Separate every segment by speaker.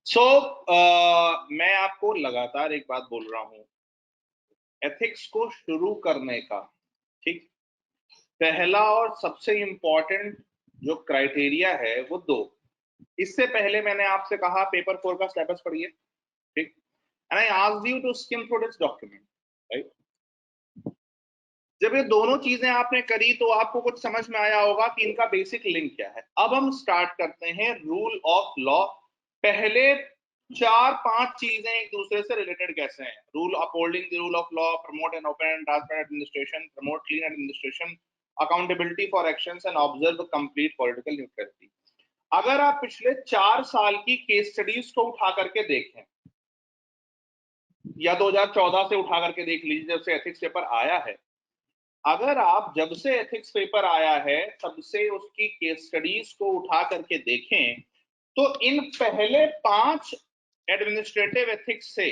Speaker 1: सो मैं आपको लगातार एक बात बोल रहा हूं, एथिक्स को शुरू करने का, ठीक, पहला और सबसे इंपॉर्टेंट जो क्राइटेरिया है वो दो। इससे पहले मैंने आपसे कहा पेपर 4 का सिलेबस पढ़िए, ठीक, and I asked you to skim through this document, right. जब ये दोनों चीजें आपने करी तो आपको कुछ समझ में आया होगा कि इनका बेसिक लिंक क्या है। अब हम स्टार्ट करते हैं रूल ऑफ लॉ। पहले 4-5 चीजें एक दूसरे से रिलेटेड कैसे हैं। Rule upholding the rule of law, promote an open and transparent administration, promote clean administration, accountability for actions and observe complete political neutrality. अगर आप पिछले 4 साल की केस स्टडीज को उठा करके देखें या 2014 से उठा करके देख लीजिए, जब से एथिक्स पेपर आया है, अगर आप जब से एथिक्स पेपर आया है तब से उसकी केस स्टडीज को उठा करके देखें, तो इन पहले 5 एडमिनिस्ट्रेटिव एथिक्स से,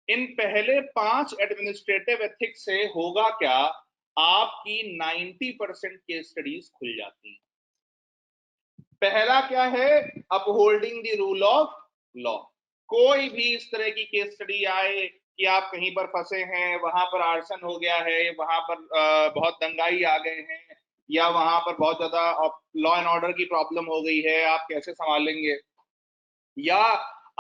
Speaker 1: इन पहले 5 एडमिनिस्ट्रेटिव एथिक्स से होगा क्या, आपकी 90% केस स्टडीज खुल जाती हैं। पहला क्या है, upholding the rule of law. कोई भी इस तरह की केस स्टडी आए कि आप कहीं पर फंसे हैं, वहां पर आर्सन हो गया है, वहां पर बहुत दंगाई आ गए हैं, या वहां पर बहुत ज्यादा लॉ एंड ऑर्डर की प्रॉब्लम हो गई है, आप कैसे संभालेंगे, या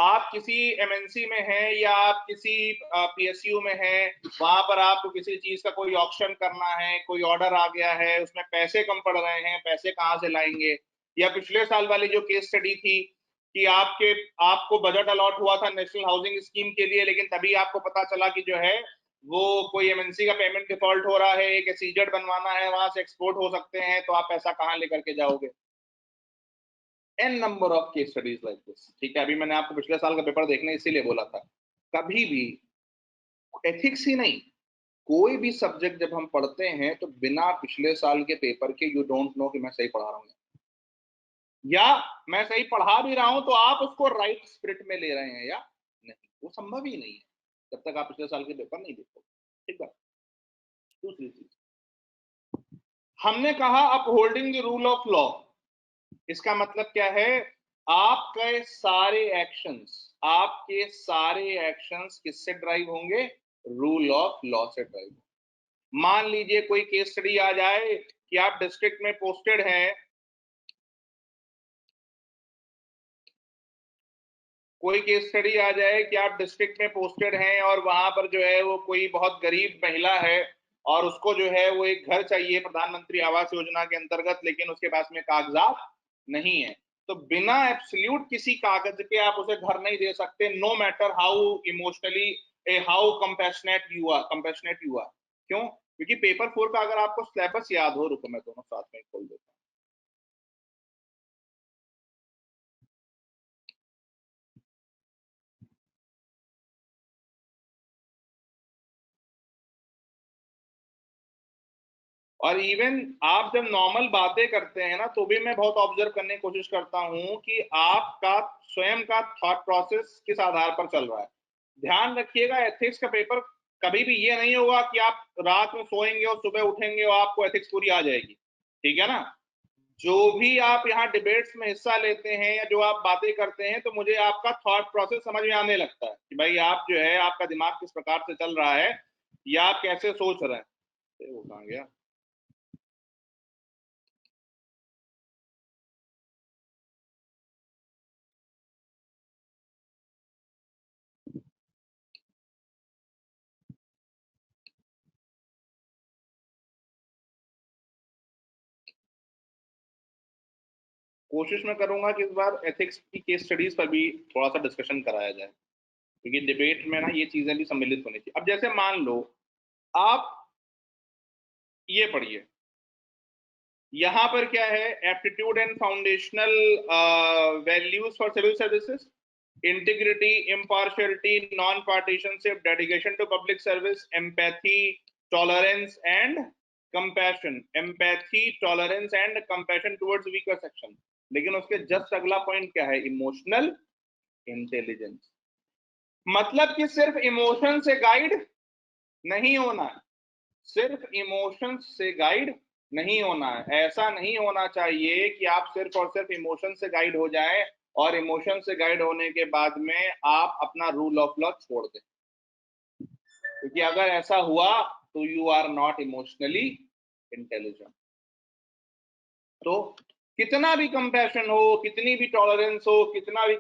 Speaker 1: आप किसी एमएनसी में हैं या आप किसी पीएसयू में हैं, वहां पर आपको किसी चीज का कोई ऑप्शन करना है, कोई ऑर्डर आ गया है, उसमें पैसे कम पड़ रहे हैं, पैसे कहाँ से लाएंगे। या पिछले साल वाली जो केस स्टडी थी कि आपको बजट अलॉट हुआ था नेशनल हाउसिंग स्कीम के लिए, लेकिन तभी आपको पता चला कि जो है वो कोई एमएनसी का पेमेंट डिफॉल्ट हो रहा है, एक एसीजेड बनवाना है, वहां से एक्सपोर्ट हो सकते हैं, तो आप पैसा कहाँ लेकर के जाओगे। An number of case studies like this, ठीक है। अभी मैंने आपको पिछले साल का पेपर देखने इसीलिए बोला था। कभी भी एथिक्स ही नहीं, कोई भी सब्जेक्ट जब हम पढ़ते हैं तो बिना पिछले साल के पेपर के यू डोंट नो कि मैं सही पढ़ा रहा हूँ या मैं सही पढ़ा भी रहा हूं तो आप उसको राइट स्पिरिट में ले रहे हैं या नहीं। वो संभव ही नहीं है जब तक आप पिछले साल के पेपर नहीं देखो, ठीक है। दूसरी चीज हमने कहा, upholding the rule of law, इसका मतलब क्या है, आपके सारे एक्शंस किससे ड्राइव होंगे, रूल ऑफ लॉ से ड्राइव। मान लीजिए कोई केस स्टडी आ जाए कि आप डिस्ट्रिक्ट में पोस्टेड हैं, कोई केस स्टडी आ जाए कि आप डिस्ट्रिक्ट में पोस्टेड हैं और वहां पर जो है वो कोई बहुत गरीब महिला है और उसको जो है वो एक घर चाहिए प्रधानमंत्री आवास योजना के अंतर्गत, लेकिन उसके पास में कागजात नहीं है, तो बिना एब्सोल्यूट किसी कागज के आप उसे घर नहीं दे सकते, no matter how emotionally how compassionate you are. क्यों? क्योंकि पेपर 4 का अगर आपको सिलेबस याद हो, रुको मैं दोनों साथ में खोल देता हूँ। और इवन आप जब नॉर्मल बातें करते हैं ना, तो भी मैं बहुत ऑब्जर्व करने की कोशिश करता हूं कि आपका स्वयं का थॉट प्रोसेस किस आधार पर चल रहा है। ध्यान रखिएगा, एथिक्स का पेपर कभी भी ये नहीं होगा कि आप रात में सोएंगे और सुबह उठेंगे और आपको एथिक्स पूरी आ जाएगी, ठीक है ना। जो भी आप यहाँ डिबेट्स में हिस्सा लेते हैं या जो आप बातें करते हैं, तो मुझे आपका थॉट प्रोसेस समझ में आने लगता है कि भाई आप जो है, आपका दिमाग किस प्रकार से चल रहा है या आप कैसे सोच रहे हैं। वो कहाँ गया। कोशिश मैं करूंगा कि इस बार एथिक्स की केस स्टडीज पर भी थोड़ा सा डिस्कशन कराया जाए, क्योंकि डिबेट में ना ये चीजें भी सम्मिलित होनी चाहिए। अब जैसे मान लो आप ये पढ़िए, यहां पर क्या है, aptitude and foundational values for civil services, integrity, impartiality, non partisanship, dedication to public service, empathy, tolerance and compassion, empathy, tolerance and compassion towards weaker section. लेकिन उसके जस्ट अगला पॉइंट क्या है, इमोशनल इंटेलिजेंस। मतलब कि सिर्फ इमोशन से guide नहीं होना है, सिर्फ इमोशन से गाइड नहीं होना है। ऐसा नहीं होना चाहिए कि आप सिर्फ और सिर्फ इमोशन से गाइड हो जाए और इमोशन से गाइड होने के बाद में आप अपना रूल ऑफ लॉ छोड़ दें, क्योंकि अगर ऐसा हुआ तो you are not emotionally intelligent. तो कितना भी कंपैशन हो, कितनी भी टॉलरेंस हो, कितना भी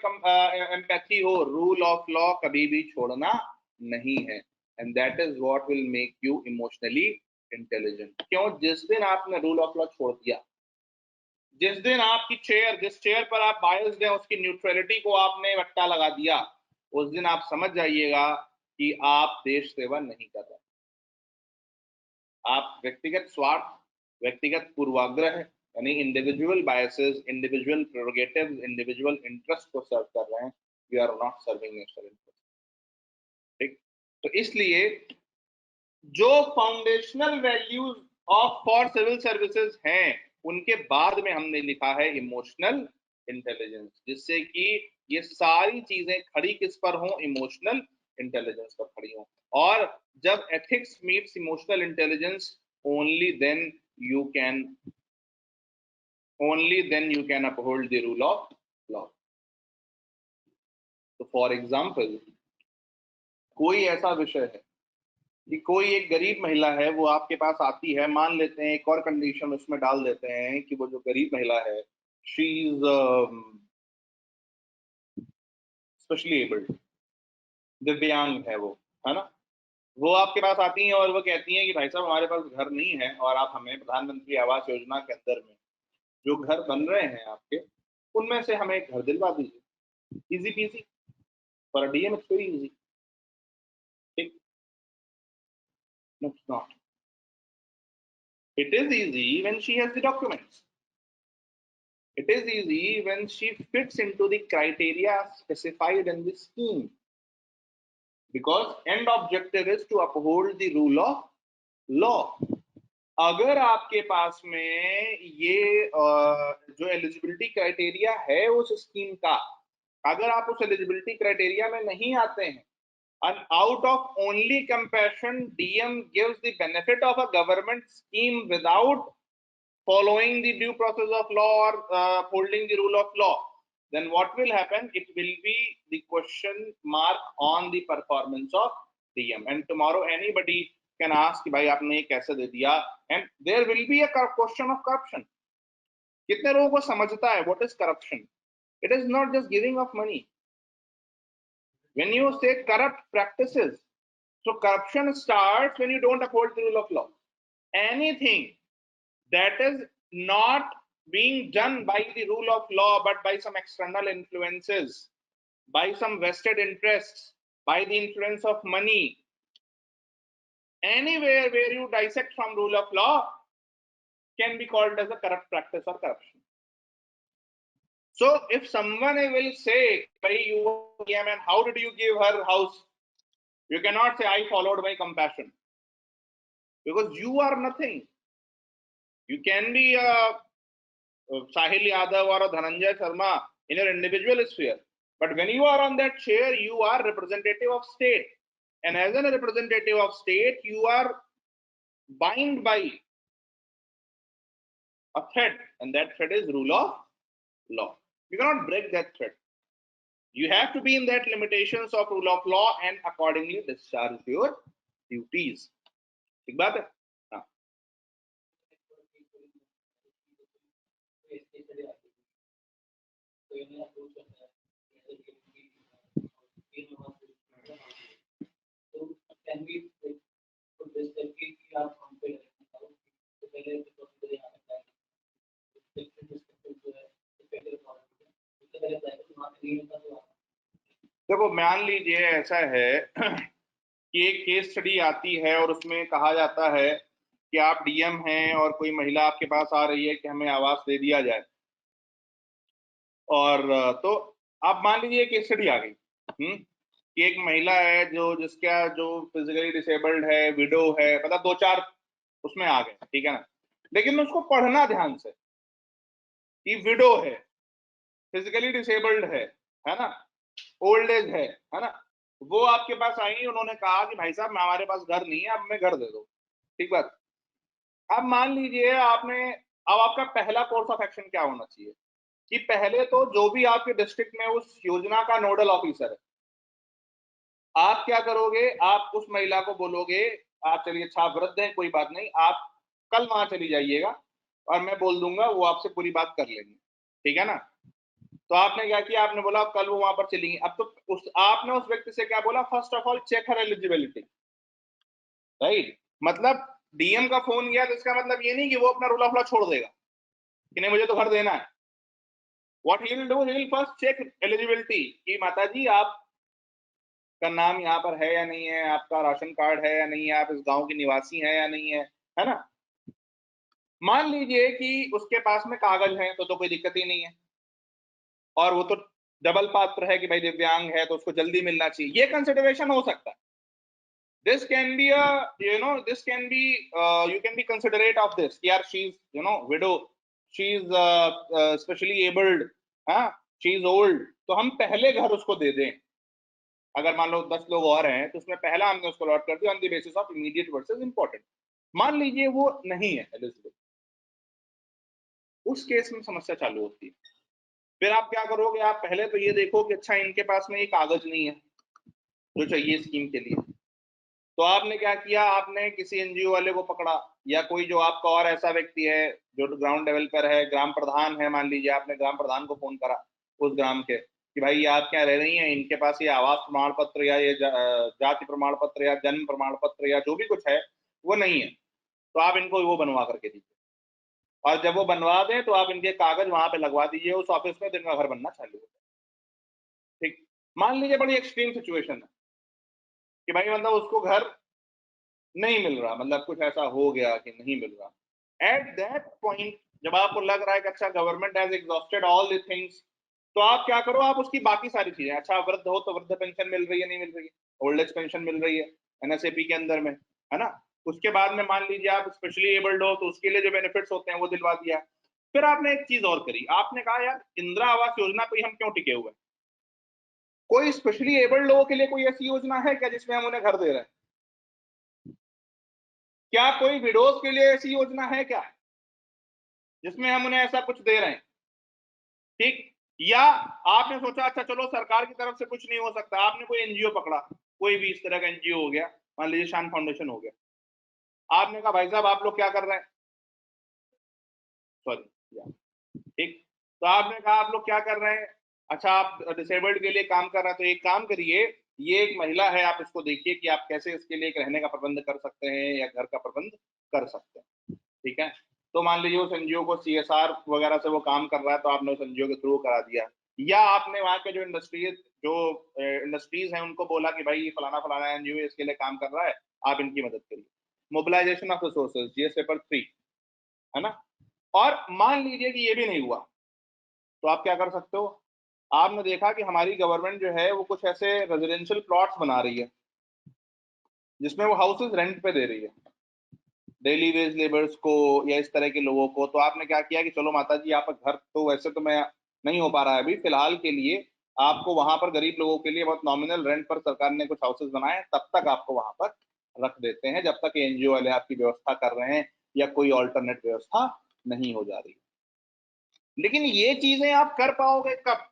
Speaker 1: एम्पैथी हो, रूल ऑफ लॉ कभी भी छोड़ना नहीं है। And that is what will make you emotionally intelligent. क्यों? जिस दिन आपने रूल ऑफ लॉ छोड़ दिया, जिस दिन आपकी चेयर, जिस चेयर पर आप बायस्ड हैं, उसकी न्यूट्रलिटी को आपने वट्टा लगा दिया, उस दिन आप समझ जाइएगा कि आप देश सेवा नहीं कर रहे। आप व्यक्तिगत स्वार्थ, व्यक्तिगत पूर्वाग्रह यानी individual biases, individual prerogatives, individual interest को सर्व कर रहे हैं। You are not serving national interest. ठीक? तो इसलिए जो foundational values of for civil services हैं, उनके बाद में हमने लिखा है इमोशनल इंटेलिजेंस, जिससे कि ये सारी चीजें खड़ी किस पर हों? इमोशनल इंटेलिजेंस पर खड़ी हों। और जब ethics meets emotional intelligence, only then you can uphold the rule of law. तो फॉर एग्जाम्पल, कोई ऐसा विषय है कि कोई एक गरीब महिला है, वो आपके पास आती है, मान लेते हैं एक और कंडीशन उसमें डाल देते हैं कि वो जो गरीब महिला है, शी इज स्पेशली एबल्ड, दिव्यांग है वो, है ना। वो आपके पास आती हैं और वो कहती हैं कि भाई साहब हमारे पास घर नहीं है, और आप हमें प्रधानमंत्री आवास योजना के अंदर में जो घर बन रहे हैं आपके, उनमें से हमें एक घर दिलवा दीजिए। Easy PG, for DM it's very easy. ठीक? No, it's not. It is easy when she has the documents. It is easy when she fits into the criteria specified in the scheme. Because end objective is to uphold the rule of law. अगर आपके पास में ये जो eligibility criteria है उस scheme का, अगर आप उस एलिजिबिलिटी क्राइटेरिया में नहीं आते हैं, and out of only compassion DM gives the benefit of a government scheme without following the due process of law or holding the rule of law, then what will happen? It will be the question mark on the performance of DM, and tomorrow anybody can ask भाई आपने ये कैसे दे दिया, and there will be a question of corruption. कितने लोगों को समझता है what is corruption? It is not just giving of money. When you say corrupt practices, so corruption starts when you don't uphold the rule of law. Anything that is not being done by the rule of law but by some external influences, by some vested interests, by the influence of money, anywhere where you dissect from rule of law can be called as a corrupt practice or corruption. So if someone will say, you and how did you give her house? You cannot say I followed my compassion, because you are nothing. You can be a Sahil Yadav or a Dhananjay Sharma in your individual sphere, but when you are on that chair, you are representative of state, and as a representative of state, you are bound by a thread, and that thread is rule of law. You cannot break that thread. You have to be in that limitations of rule of law and accordingly discharge your duties. ठीक बात है? हाँ. देखो मान लीजिए ऐसा है कि एक केस स्टडी आती है और उसमें कहा जाता है कि आप डीएम हैं और कोई महिला आपके पास आ रही है कि हमें आवास दे दिया जाए, और तो आप मान लीजिए केस स्टडी आ गई कि एक महिला है जिसका जो फिजिकली डिसेबल्ड है, विडो है, मतलब दो चार उसमें आ गए, ठीक है ना। लेकिन उसको पढ़ना ध्यान से कि विडो है, फिजिकली डिसेबल्ड है ना, ओल्ड एज है ना। वो आपके पास आई, उन्होंने कहा कि भाई साहब हमारे पास घर नहीं है, अब मैं घर दे दो। ठीक बात। अब मान लीजिए अब आपका पहला कोर्स ऑफ एक्शन क्या होना चाहिए? कि पहले तो जो भी आपके डिस्ट्रिक्ट में उस योजना का नोडल ऑफिसर है, आप क्या करोगे, आप उस महिला को बोलोगे, आप चलिए अच्छा आप वृद्ध हैं कोई बात नहीं, आप कल वहां चली जाइएगा और मैं बोल दूंगा वो आपसे पूरी बात कर लेंगे, ठीक है ना। तो आपने क्या किया, आपने बोला कल वो वहां पर चलेंगी। अब तो आपने उस व्यक्ति से क्या बोला, first of all check her eligibility, right. मतलब डीएम का फोन गया तो इसका मतलब ये नहीं कि वो अपना रूला फुला छोड़ देगा कि नहीं मुझे तो घर देना है। What he will do, he will first check eligibility कि माता जी आप का नाम यहाँ पर है या नहीं है, आपका राशन कार्ड है या नहीं है, आप इस गांव की निवासी हैं या नहीं है ना। मान लीजिए कि उसके पास में कागज है तो कोई दिक्कत ही नहीं है, और वो तो डबल पात्र है कि भाई दिव्यांग है तो उसको जल्दी मिलना चाहिए, ये कंसिडरेशन हो सकता है। This can be a, this can be, you can be considerate of this, यार she is, widow, she is specially abled, हाँ, she is old, तो हम पहले घर उसको दे दें। अगर मान लो 10 लोग और हैं तो उसमें पहला हमने उसको अलॉट कर दिया on the basis of immediate versus important. मान लीजिए वो नहीं है एलिजिबल, उस केस में समस्या चालू होती है। फिर आप क्या करोगे, आप पहले तो ये देखो कि अच्छा इनके पास में ये कागज नहीं है जो चाहिए स्कीम के लिए, तो आपने क्या किया, आपने किसी एनजीओ वाले को पकड़ा, या कोई जो आपका और ऐसा व्यक्ति है जो ग्राउंड लेवल पर है, ग्राम प्रधान है, मान लीजिए आपने ग्राम प्रधान को फोन करा उस ग्राम के कि भाई ये आप क्या रह रही हैं, इनके पास ये आवास प्रमाण पत्र या ये जाति प्रमाण पत्र या जन्म प्रमाण पत्र या जो भी कुछ है वो नहीं है, तो आप इनको वो बनवा करके दीजिए, और जब वो बनवा दें तो आप इनके कागज वहां पे लगवा दीजिए उस ऑफिस में, तो इनका घर बनना चालू हो जाए। ठीक, मान लीजिए बड़ी एक्सट्रीम सिचुएशन है कि भाई मतलब उसको घर नहीं मिल रहा, मतलब कुछ ऐसा हो गया कि नहीं मिल रहा। एट दैट पॉइंट जब आपको लग रहा है कि अच्छा government has exhausted all the things, तो आप क्या करो, आप उसकी बाकी सारी चीजें, अच्छा वृद्ध हो तो वृद्ध पेंशन मिल रही है नहीं मिल रही है, ओल्ड एज पेंशन मिल रही है एनएसएपी के अंदर में, है ना। उसके बाद में मान लीजिए आप स्पेशली एबल्ड हो तो उसके लिए जो बेनिफिट्स होते हैं वो दिलवा दिया। फिर आपने एक चीज और करी, आपने कहा यार इंदिरा आवास योजना पे हम क्यों टिके हुए हैं, कोई स्पेशली एबल्ड लोगों के लिए कोई ऐसी योजना है क्या जिसमें हम उन्हें घर दे रहे हैं, क्या कोई विडोज के लिए ऐसी योजना है क्या जिसमें हम उन्हें ऐसा कुछ दे रहे हैं। ठीक, या आपने सोचा अच्छा चलो सरकार की तरफ से कुछ नहीं हो सकता, आपने कोई एनजीओ पकड़ा, कोई भी इस तरह का एनजीओ हो गया, मान लीजिए शान फाउंडेशन हो गया, आपने कहा भाई साहब आप लोग क्या कर रहे हैं, सॉरी, ठीक, तो आपने कहा आप लोग क्या कर रहे हैं, अच्छा आप डिसेबल्ड के लिए काम कर रहे हैं, तो एक काम करिए, ये एक महिला है, आप इसको देखिए कि आप कैसे इसके लिए एक रहने का प्रबंध कर सकते हैं या घर का प्रबंध कर सकते हैं, ठीक है। तो मान लीजिए उस एनजीओ को सीएसआर वगैरह से वो काम कर रहा है, तो आपने उस एनजीओ के थ्रू करा दिया, या आपने वहां के जो इंडस्ट्रीज हैं उनको बोला कि भाई फलाना फलाना एनजीओ इसके लिए काम कर रहा है, आप इनकी मदद करिए, mobilisation of resources, GS paper 3, है ना। और मान लीजिए कि ये भी नहीं हुआ, तो आप क्या कर सकते हो, आपने देखा कि हमारी गवर्नमेंट जो है वो कुछ ऐसे रेजिडेंशियल प्लॉट्स बना रही है जिसमें वो हाउसेस रेंट पे दे रही है डेली वेज लेबर्स को या इस तरह के लोगों को, तो आपने क्या किया कि चलो माता जी आप घर तो वैसे तो मैं नहीं हो पा रहा है अभी फिलहाल के लिए, आपको वहां पर गरीब लोगों के लिए बहुत नॉमिनल रेंट पर सरकार ने कुछ हाउसेस बनाए हैं, तब तक आपको वहां पर रख देते हैं जब तक एनजीओ वाले आपकी व्यवस्था कर रहे हैं या कोई ऑल्टरनेट व्यवस्था नहीं हो जा रही। लेकिन ये चीजें आप कर पाओगे कब,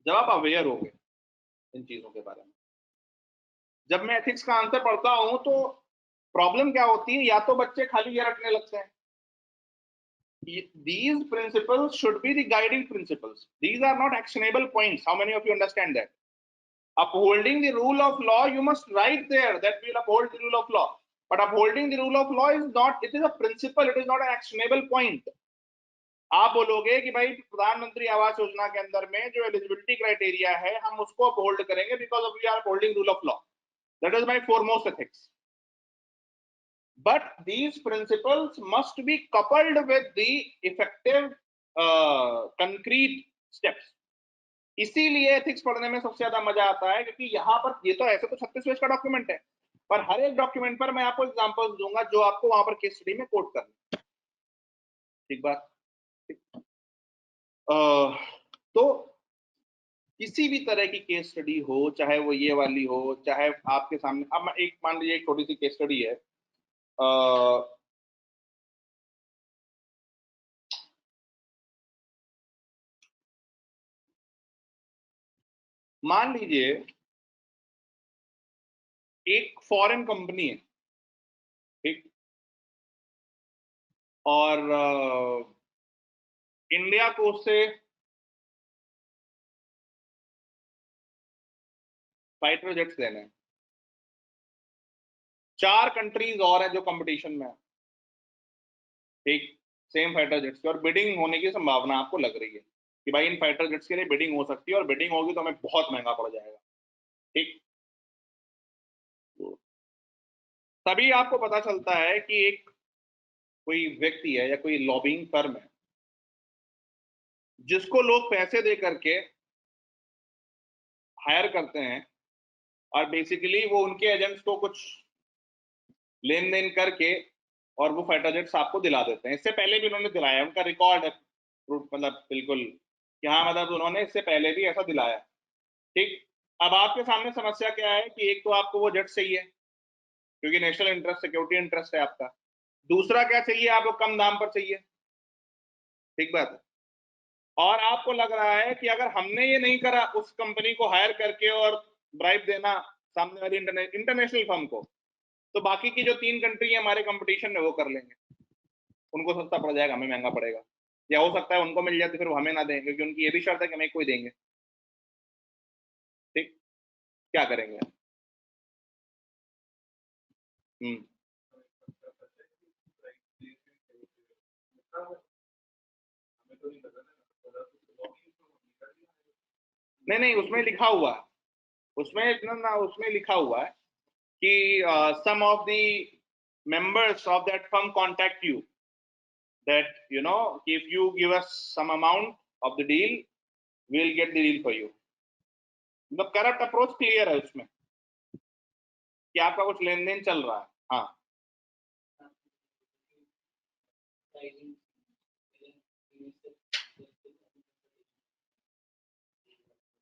Speaker 1: जब आप अवेयर हो गए इन चीजों के बारे में। जब मैं एथिक्स का आंसर पढ़ता हूं तो प्रॉब्लम क्या होती है, या तो बच्चे खाली ये रटने लगते हैं, these principles should be the guiding principles, these are not actionable points, how many of you understand that? Upholding the rule of law, you must write there that we will uphold the rule of law, but upholding the rule of law is not, it is a principle, it is not an actionable point। आप बोलोगे कि भाई प्रधानमंत्री आवास योजना के अंदर में जो eligibility criteria है हम उसको अपहोल्ड करेंगे because we are upholding rule of law, that is my foremost ethics, but these principles must be coupled with the effective concrete steps। इसीलिए एथिक्स पढ़ने में सबसे ज्यादा मजा आता है, क्योंकि यहाँ पर ये तो ऐसे तो 36 पेज का डॉक्यूमेंट है, पर हर एक डॉक्यूमेंट पर मैं आपको एग्जांपल्स दूंगा जो आपको वहां पर केस स्टडी में कोट करना, ठीक बात। तो किसी भी तरह की केस स्टडी हो, चाहे वो ये वाली हो, चाहे आपके सामने, अब मैं एक मान लीजिए एक छोटी सी केस स्टडी है, मान लीजिए एक फॉरेन कंपनी है, ठीक, और इंडिया को उससे फाइटर जेट्स लेने हैं। 4 कंट्रीज और हैं जो कंपटीशन में है, ठीक, सेम फाइटर जेट्स की, और बिडिंग होने की संभावना आपको लग रही है कि भाई इन फाइटर जेट्स के लिए बिडिंग हो सकती है, और बिडिंग होगी तो हमें बहुत महंगा पड़ जाएगा, ठीक। तभी आपको पता चलता है कि एक कोई व्यक्ति है या कोई लॉबिंग फर्म है जिसको लोग पैसे दे करके हायर करते हैं, और बेसिकली वो उनके एजेंट्स को कुछ लेन देन करके और वो फाइटर जेट्स आपको दिला देते हैं। इससे पहले भी उन्होंने दिलाया है, उनका रिकॉर्ड है, मतलब बिल्कुल कि हाँ, मतलब उन्होंने इससे पहले भी ऐसा दिलाया, ठीक। अब आपके सामने समस्या क्या है कि एक तो आपको वो जेट चाहिए क्योंकि नेशनल इंटरेस्ट, सिक्योरिटी इंटरेस्ट है आपका। दूसरा क्या चाहिए, आपको कम दाम पर चाहिए, ठीक बात है। और आपको लग रहा है कि अगर हमने ये नहीं करा उस कंपनी को हायर करके और ब्राइब देना सामने वाली इंटरनेशनल फर्म को, तो बाकी की जो 3 कंट्री है हमारे कंपटीशन में वो कर लेंगे, उनको सस्ता पड़ जाएगा, हमें महंगा पड़ेगा, या हो सकता है उनको मिल जाए तो फिर वो हमें ना देंगे, क्योंकि उनकी ये भी शर्त है कि हमें कोई देंगे, ठीक। क्या करेंगे? हम्म। नहीं नहीं, उसमें लिखा हुआ है, उसमें ना ना उसमें लिखा हुआ है कि some of the members of that firm contact you, that if you give us some amount of the deal, we'll get the deal for you। मतलब करप्ट अप्रोच क्लियर है उसमें कि आपका कुछ लेन देन चल रहा है। हाँ,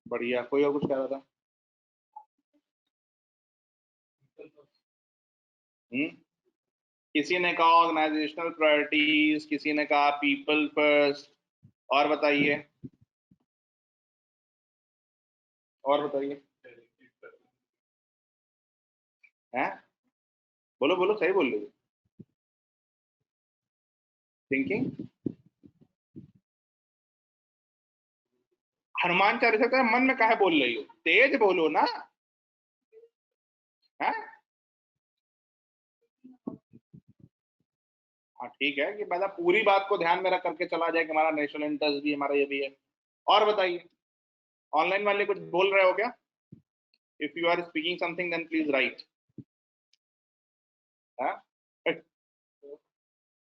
Speaker 1: बढ़िया। कोई और कुछ कह रहा था? हम्म। किसी ने कहा ऑर्गेनाइजेशनल प्रायोरिटीज, किसी ने कहा पीपल फर्स्ट। और बताइए, और बताइए। हैं? बोलो बोलो, सही बोल रही हो। थिंकिंग। हनुमान चालीसा का मन में काहे बोल रही हो, तेज बोलो ना। हैं? हाँ ठीक है कि मतलब पूरी बात को ध्यान में रख करके चला जाए कि हमारा नेशनल इंटरेस्ट भी, हमारा ये भी है। और बताइए, ऑनलाइन वाले कुछ बोल रहे हो क्या? If you are speaking something then please write. हाँ।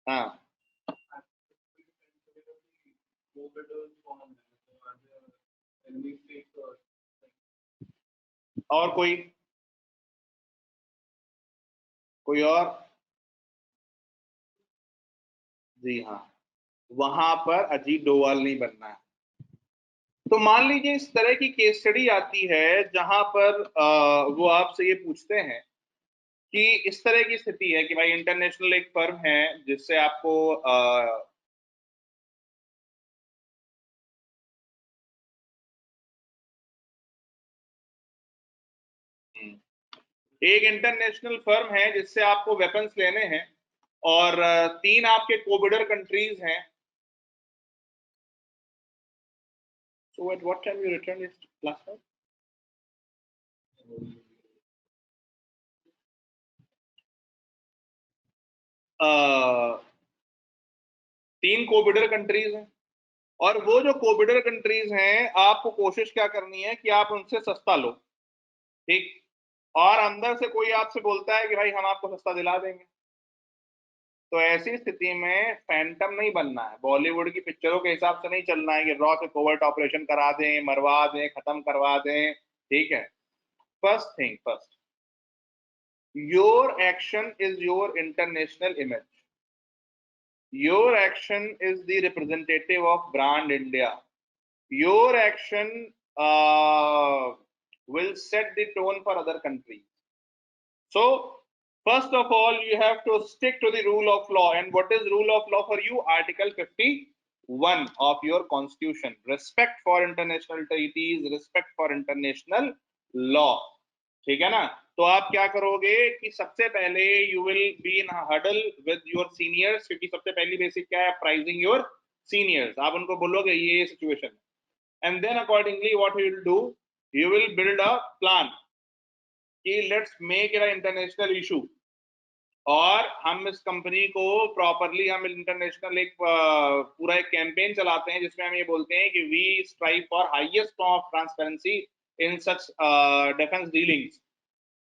Speaker 1: हाँ। और कोई और? जी हाँ, वहां पर अजीत डोभाल नहीं बनना है। तो मान लीजिए इस तरह की केस स्टडी आती है जहां पर वो आपसे ये पूछते हैं कि इस तरह की स्थिति है कि भाई इंटरनेशनल एक फर्म है जिससे आपको एक इंटरनेशनल फर्म है जिससे आपको वेपन्स लेने हैं, और 3 आपके कोबिडर कंट्रीज हैं। So at what time you returned this last night? 3 कोबिडर countries हैं, और वो जो कोबिडर कंट्रीज हैं आपको कोशिश क्या करनी है कि आप उनसे सस्ता लो, ठीक। और अंदर से कोई आपसे बोलता है कि भाई हम आपको सस्ता दिला देंगे, तो ऐसी स्थिति में फैंटम नहीं बनना है, बॉलीवुड की पिक्चरों के हिसाब से नहीं चलना है कि रॉ से कोवर्ट ऑपरेशन करा दें, मरवा दें, खत्म करवा दें, ठीक है। First thing first, your action is your international image, your action is the representative of brand India, your action will set the tone for other countries. So first of all you have to stick to the rule of law, and what is rule of law for you? Article 50, 1 of your constitution, respect for international treaties, respect for international law. ठीक है ना? तो आप क्या करोगे कि सबसे पहले you will be in huddle with your seniors, क्योंकि सबसे पहली बेसिक क्या है, प्राइजिंग योर सीनियर्स. आप उनको बोलोगे ये situation, and then accordingly what you will do, you will build a plan कि let's make it a international issue, और हम इस कंपनी को प्रॉपरली, हम इंटरनेशनल एक पूरा एक कैंपेन चलाते हैं जिसमें हम ये बोलते हैं कि we strive for highest form of transparency in such defence dealings.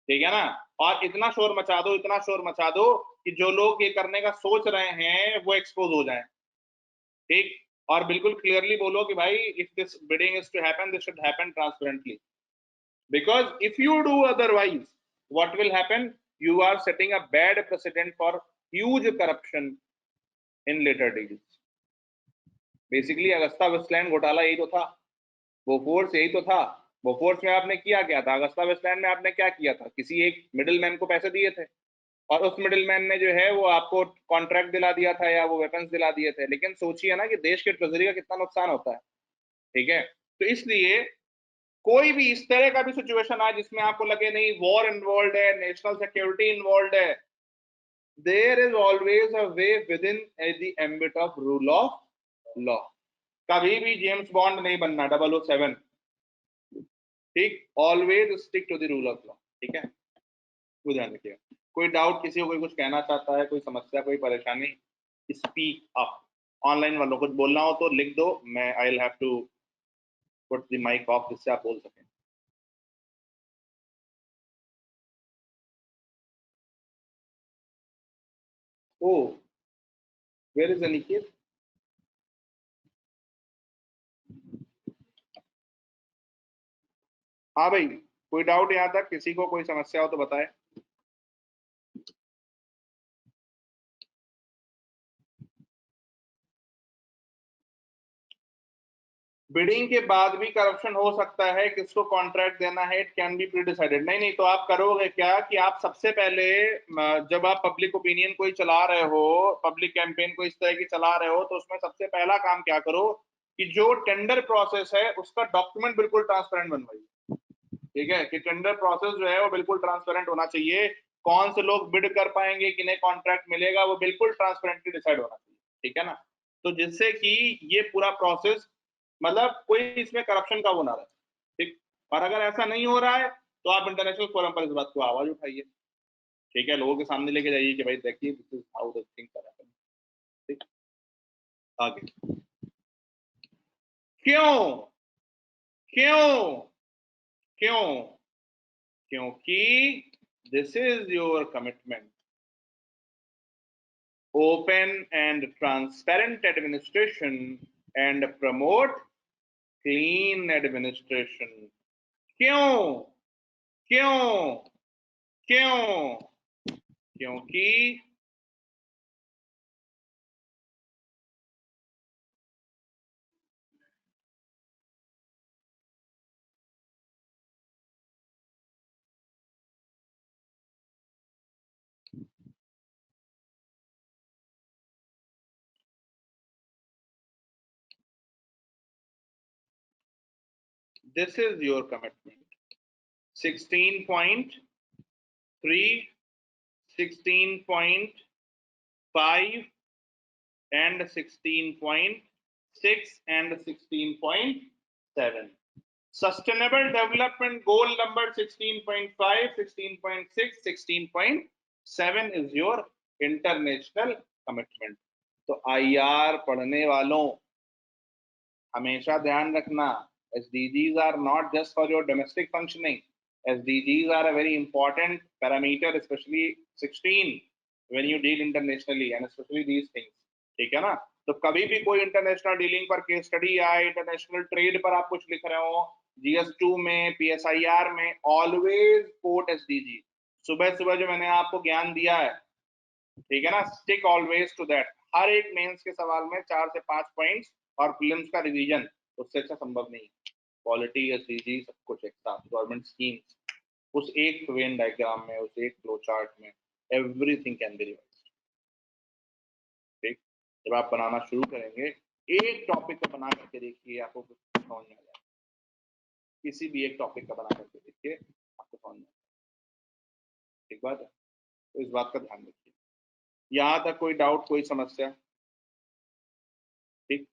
Speaker 1: ठीक है ना? और इतना शोर मचा दो, इतना शोर मचा दो कि जो लोग ये करने का सोच रहे हैं वो एक्सपोज हो जाएं. ठीक? और बिल्कुल क्लियरली बोलो कि भाई if this bidding is to happen, this should happen transparently, because if you do otherwise, what will happen, you are setting a bad precedent for huge corruption in later deals. Basically Agusta Westland घोटाला यही तो था, Bofors यही तो था. Bofors में आपने किया क्या था, अगस्ता वेस्टलैंड में आपने क्या किया था, किसी एक मिडिलमैन को पैसे दिए थे और उस मिडिलमैन ने जो है वो आपको कॉन्ट्रैक्ट दिला दिया था या वो वेपन्स दिला दिए थे. लेकिन सोचिए ना कि देश के ट्रेजरी का कितना नुकसान होता है. ठीक है? तो इसलिए कोई भी इस तरह का भी सिचुएशन आए जिसमें आपको लगे नहीं वॉर इन्वॉल्व है, नेशनल सिक्योरिटी इन्वॉल्व है, there is always a way within the ambit of rule of law. कभी भी जेम्स बॉन्ड नहीं बनना 007. ठीक? Always stick to the rule of law. ठीक है? वो ध्यान रखिएगा. कोई डाउट, किसी को कोई कुछ कहना चाहता है, कोई समस्या, कोई परेशानी, स्पीक अप. ऑनलाइन वालों कुछ बोलना हो तो लिख दो, मैं I will have to put the mic off जिससे आप बोल सकें. Oh, where is Aniket? हाँ भाई, कोई डाउट यहाँ तक, किसी को कोई समस्या हो तो बताए. बिडिंग के बाद भी करप्शन हो सकता है, किसको कॉन्ट्रैक्ट देना है, it can be pre decided. नहीं नहीं, तो आप करोगे क्या कि आप सबसे पहले जब आप पब्लिक ओपिनियन कोई चला रहे हो, पब्लिक कैंपेन को इस तरह की चला रहे हो, तो उसमें सबसे पहला काम क्या करो कि जो टेंडर प्रोसेस है उसका डॉक्यूमेंट बिल्कुल ट्रांसपेरेंट बनवाइए. ठीक है? कि टेंडर प्रोसेस जो है वो बिल्कुल ट्रांसपेरेंट होना चाहिए. कौन से लोग बिड कर पाएंगे, किन्हें कॉन्ट्रैक्ट मिलेगा, वो बिल्कुल ट्रांसपेरेंटली डिसाइड होना चाहिए. ठीक है ना? तो जिससे कि ये पूरा प्रोसेस, मतलब कोई इसमें करप्शन का वो ना रहे. ठीक? और अगर ऐसा नहीं हो रहा है तो आप इंटरनेशनल फोरम पर इस बात को आवाज उठाइए. ठीक है? लोगों के सामने लेके जाइए कि भाई देखिए this is how the things are happening. ठीक? आगे. क्यों? क्यों? क्यों? क्योंकि this is your commitment. Open and transparent administration and promote clean administration. क्यों? क्यों? क्यों? क्योंकि this is your commitment. 16.3, 16.5 and 16.6 and 16.7. Sustainable Development Goal number 16.5, 16.6, 16.7 is your international commitment. तो IR पढ़ने वालों हमेशा ध्यान रखना, SDGs are not just for your domestic functioning. SDGs are a very important parameter, especially 16 when you deal internationally and especially these things. ठीक है ना? तो कभी भी कोई इंटरनेशनल डीलिंग पर केस स्टडी आए, इंटरनेशनल ट्रेड पर आप कुछ लिख रहे हो, GS2 में, PSIR में, ऑलवेज कोट SDG. सुबह सुबह जो मैंने आपको ज्ञान दिया है, ठीक है ना, स्टिक ऑलवेज टू दैट. हर एक मेंस के सवाल में 4 से 5 पॉइंट्स और प्रीलिम्स का रिवीजन, उससे अच्छा संभव नहीं. पॉलिटी, SDG, सब कुछ एक साथ, गवर्नमेंट स्कीम्स, उस एक वेन डायग्राम में, उस एक फ्लो चार्ट में, एवरीथिंग कैन बी रिवाइज्ड. ठीक? जब आप बनाना शुरू करेंगे एक टॉपिक का बना करके देखिए, आपको कुछ समझ में आ जाएगा। किसी भी एक टॉपिक का बना करके देखिए, आपको समझ में आ जाएगा। ठीक बात है, तो इस बात का ध्यान रखिए। यहां तक कोई डाउट, कोई समस्या? ठीक।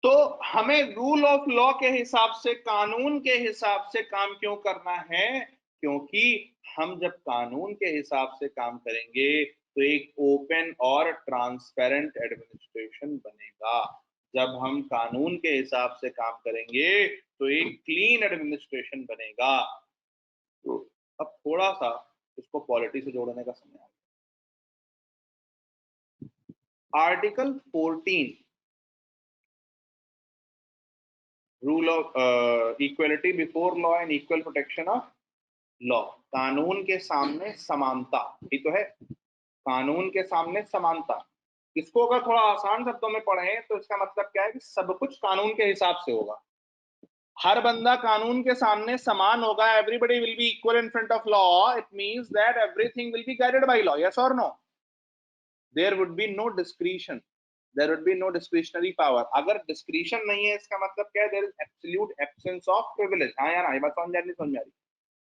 Speaker 1: तो हमें रूल ऑफ लॉ के हिसाब से, कानून के हिसाब से काम क्यों करना है? क्योंकि हम जब कानून के हिसाब से काम करेंगे तो एक ओपन और ट्रांसपेरेंट एडमिनिस्ट्रेशन बनेगा। जब हम कानून के हिसाब से काम करेंगे तो एक क्लीन एडमिनिस्ट्रेशन बनेगा। तो अब थोड़ा सा इसको पॉलिटी से जोड़ने का समय आ गया। Article 14 rule of equality before law and equal protection of law, कानून के सामने समानता, ये तो है, कानून के सामने समानता। इसको अगर थोड़ा आसान शब्दों में पढ़ें तो इसका मतलब क्या है कि सब कुछ कानून के हिसाब से होगा, हर बंदा कानून के सामने समान होगा, everybody will be equal in front of law. It means that everything will be guided by law, yes और no? There would be no discretion, there would be no discretionary power. अगर डिस्क्रिशन नहीं है इसका मतलब क्या है? There is absolute absence of privilege. हाँ यार, ये बात समझ आ रही?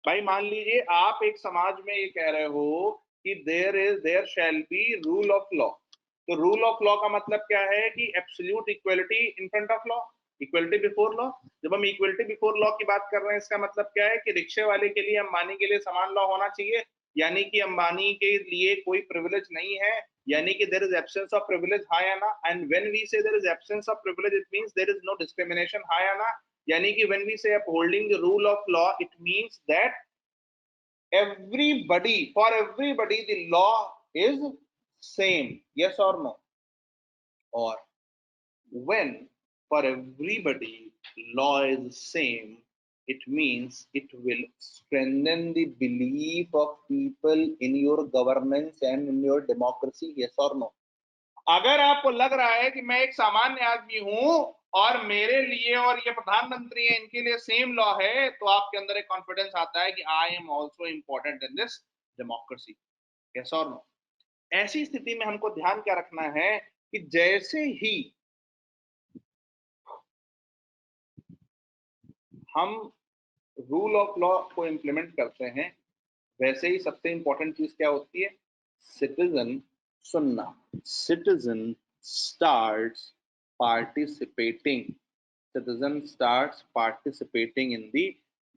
Speaker 1: भाई मान लीजिए आप एक समाज में ये कह रहे हो कि there shall be rule of law, तो रूल ऑफ लॉ का मतलब क्या है कि absolute equality in front of law, equality before law. जब हम इक्वलिटी बिफोर लॉ की बात कर रहे हैं, इसका मतलब क्या है कि रिक्शे वाले के लिए अंबानी के लिए समान लॉ होना चाहिए, यानी कि अंबानी के लिए कोई प्रिविलेज नहीं है, यानी कि there is absence of privilege, हाँ या ना? And when we say there is absence of privilege, it means there is no discrimination, हाँ या ना? यानी कि when we say upholding the rule of law, it means that for everybody the law is same, yes or no? Or when for everybody law is same, it means it will strengthen the belief of people in your governance and in your democracy, yes or no? अगर आपको लग रहा है कि मैं एक सामान्य आदमी हूं और मेरे लिए और ये प्रधानमंत्री है इनके लिए सेम लॉ है, तो आपके अंदर एक कॉन्फिडेंस आता है कि I am also important in this democracy, yes और नो? ऐसी स्थिति में हमको ध्यान क्या रखना है कि जैसे ही हम रूल ऑफ लॉ को इंप्लीमेंट करते हैं, वैसे ही सबसे इंपॉर्टेंट चीज क्या होती है? सिटीजन सुनना। Citizen starts participating, citizen starts participating in the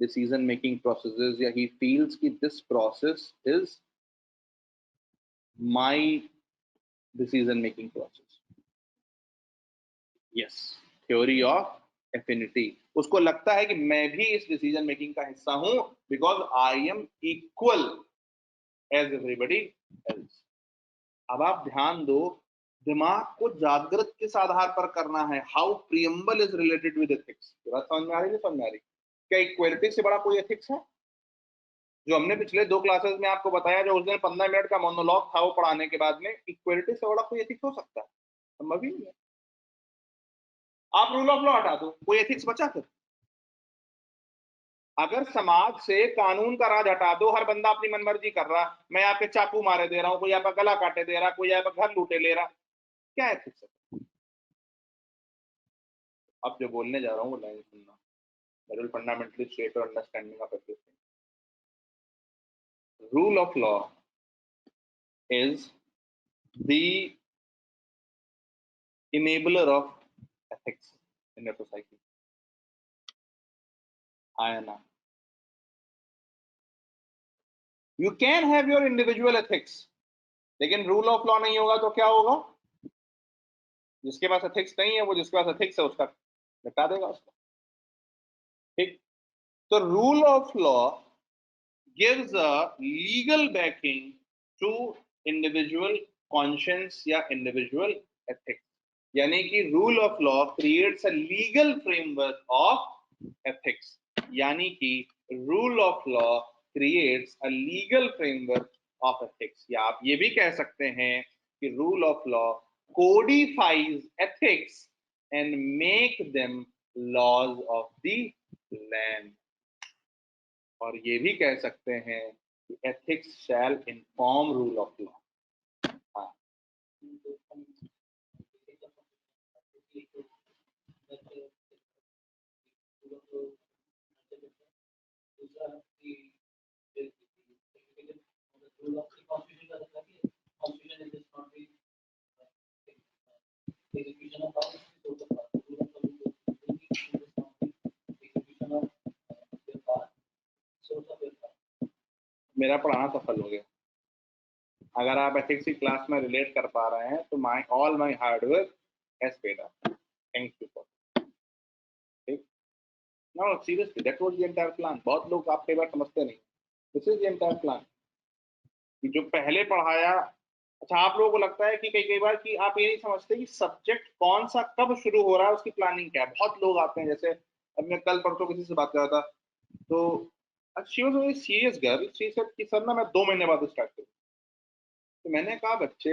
Speaker 1: decision making processes, या he feels कि this process is my decision making process, yes, theory of affinity। उसको लगता है कि मैं भी इस डिसीजन मेकिंग का हिस्सा हूं, because I am equal as everybody else. अब आप ध्यान दो, दिमाग को जागृत किस आधार पर करना है? How preamble is related with ethics. बात समझ में आ रही है? समझ में आ रही? क्या इक्वलिटी से बड़ा कोई एथिक्स है? जो हमने पिछले 2 क्लासेस में आपको बताया, जो उस दिन 15 मिनट का मोनोलॉग था वो पढ़ाने के बाद में, इक्वलिटी से बड़ा कोई एथिक्स हो सकता है? संभव ही नहीं है। आप रूल ऑफ लॉ हटा दो, कोई एथिक्स बचा फिर? अगर समाज से कानून का राज हटा दो, हर बंदा अपनी मनमर्जी कर रहा, मैं आपके चाकू मारे दे रहा हूं, कोई आपका गला काटे दे रहा, कोई आपका घर लूटे ले रहा, क्या एथिक्स है? अब जो बोलने जा रहा हूँ वो लाइन सुनना। That will fundamentally shape your understanding of everything. Rule of law is the enabler of ethics in your society. Ayana. You can have your individual ethics, लेकिन रूल ऑफ लॉ नहीं होगा तो क्या होगा? जिसके पास एथिक्स नहीं है, वो जिसके पास एथिक्स है उसका निपटा देगा उसको। ठीक। तो rule of law gives a legal backing to individual conscience या individual ethics, यानी कि rule of law creates a legal framework of ethics, यानी कि rule of law creates a legal framework of ethics. या आप ये भी कह सकते हैं कि rule of law codifies ethics and make them laws of the land. और ये भी कह सकते हैं कि ethics shall inform rule of law. हाँ, मेरा पढ़ाना सफल हो गया। अगर आप एथिक्स की क्लास में रिलेट कर पा रहे हैं तो my all my hard work has paid off. Thank you for. ठीक। No seriously that was the entire plan. बहुत लोग आप कई बार समझते नहीं। This is the entire plan. जो पहले पढ़ाया। अच्छा, आप लोगों को लगता है कि कई कई बार कि आप ये नहीं समझते कि सब्जेक्ट कौन सा कब शुरू हो रहा है, उसकी प्लानिंग क्या है। बहुत लोग आते हैं, जैसे अब मैं कल परसों किसी से बात कर रहा था, तो she was very serious girl. She said कि सर ना मैं 2 महीने बाद स्टार्ट करूँ। तो मैंने कहा बच्चे,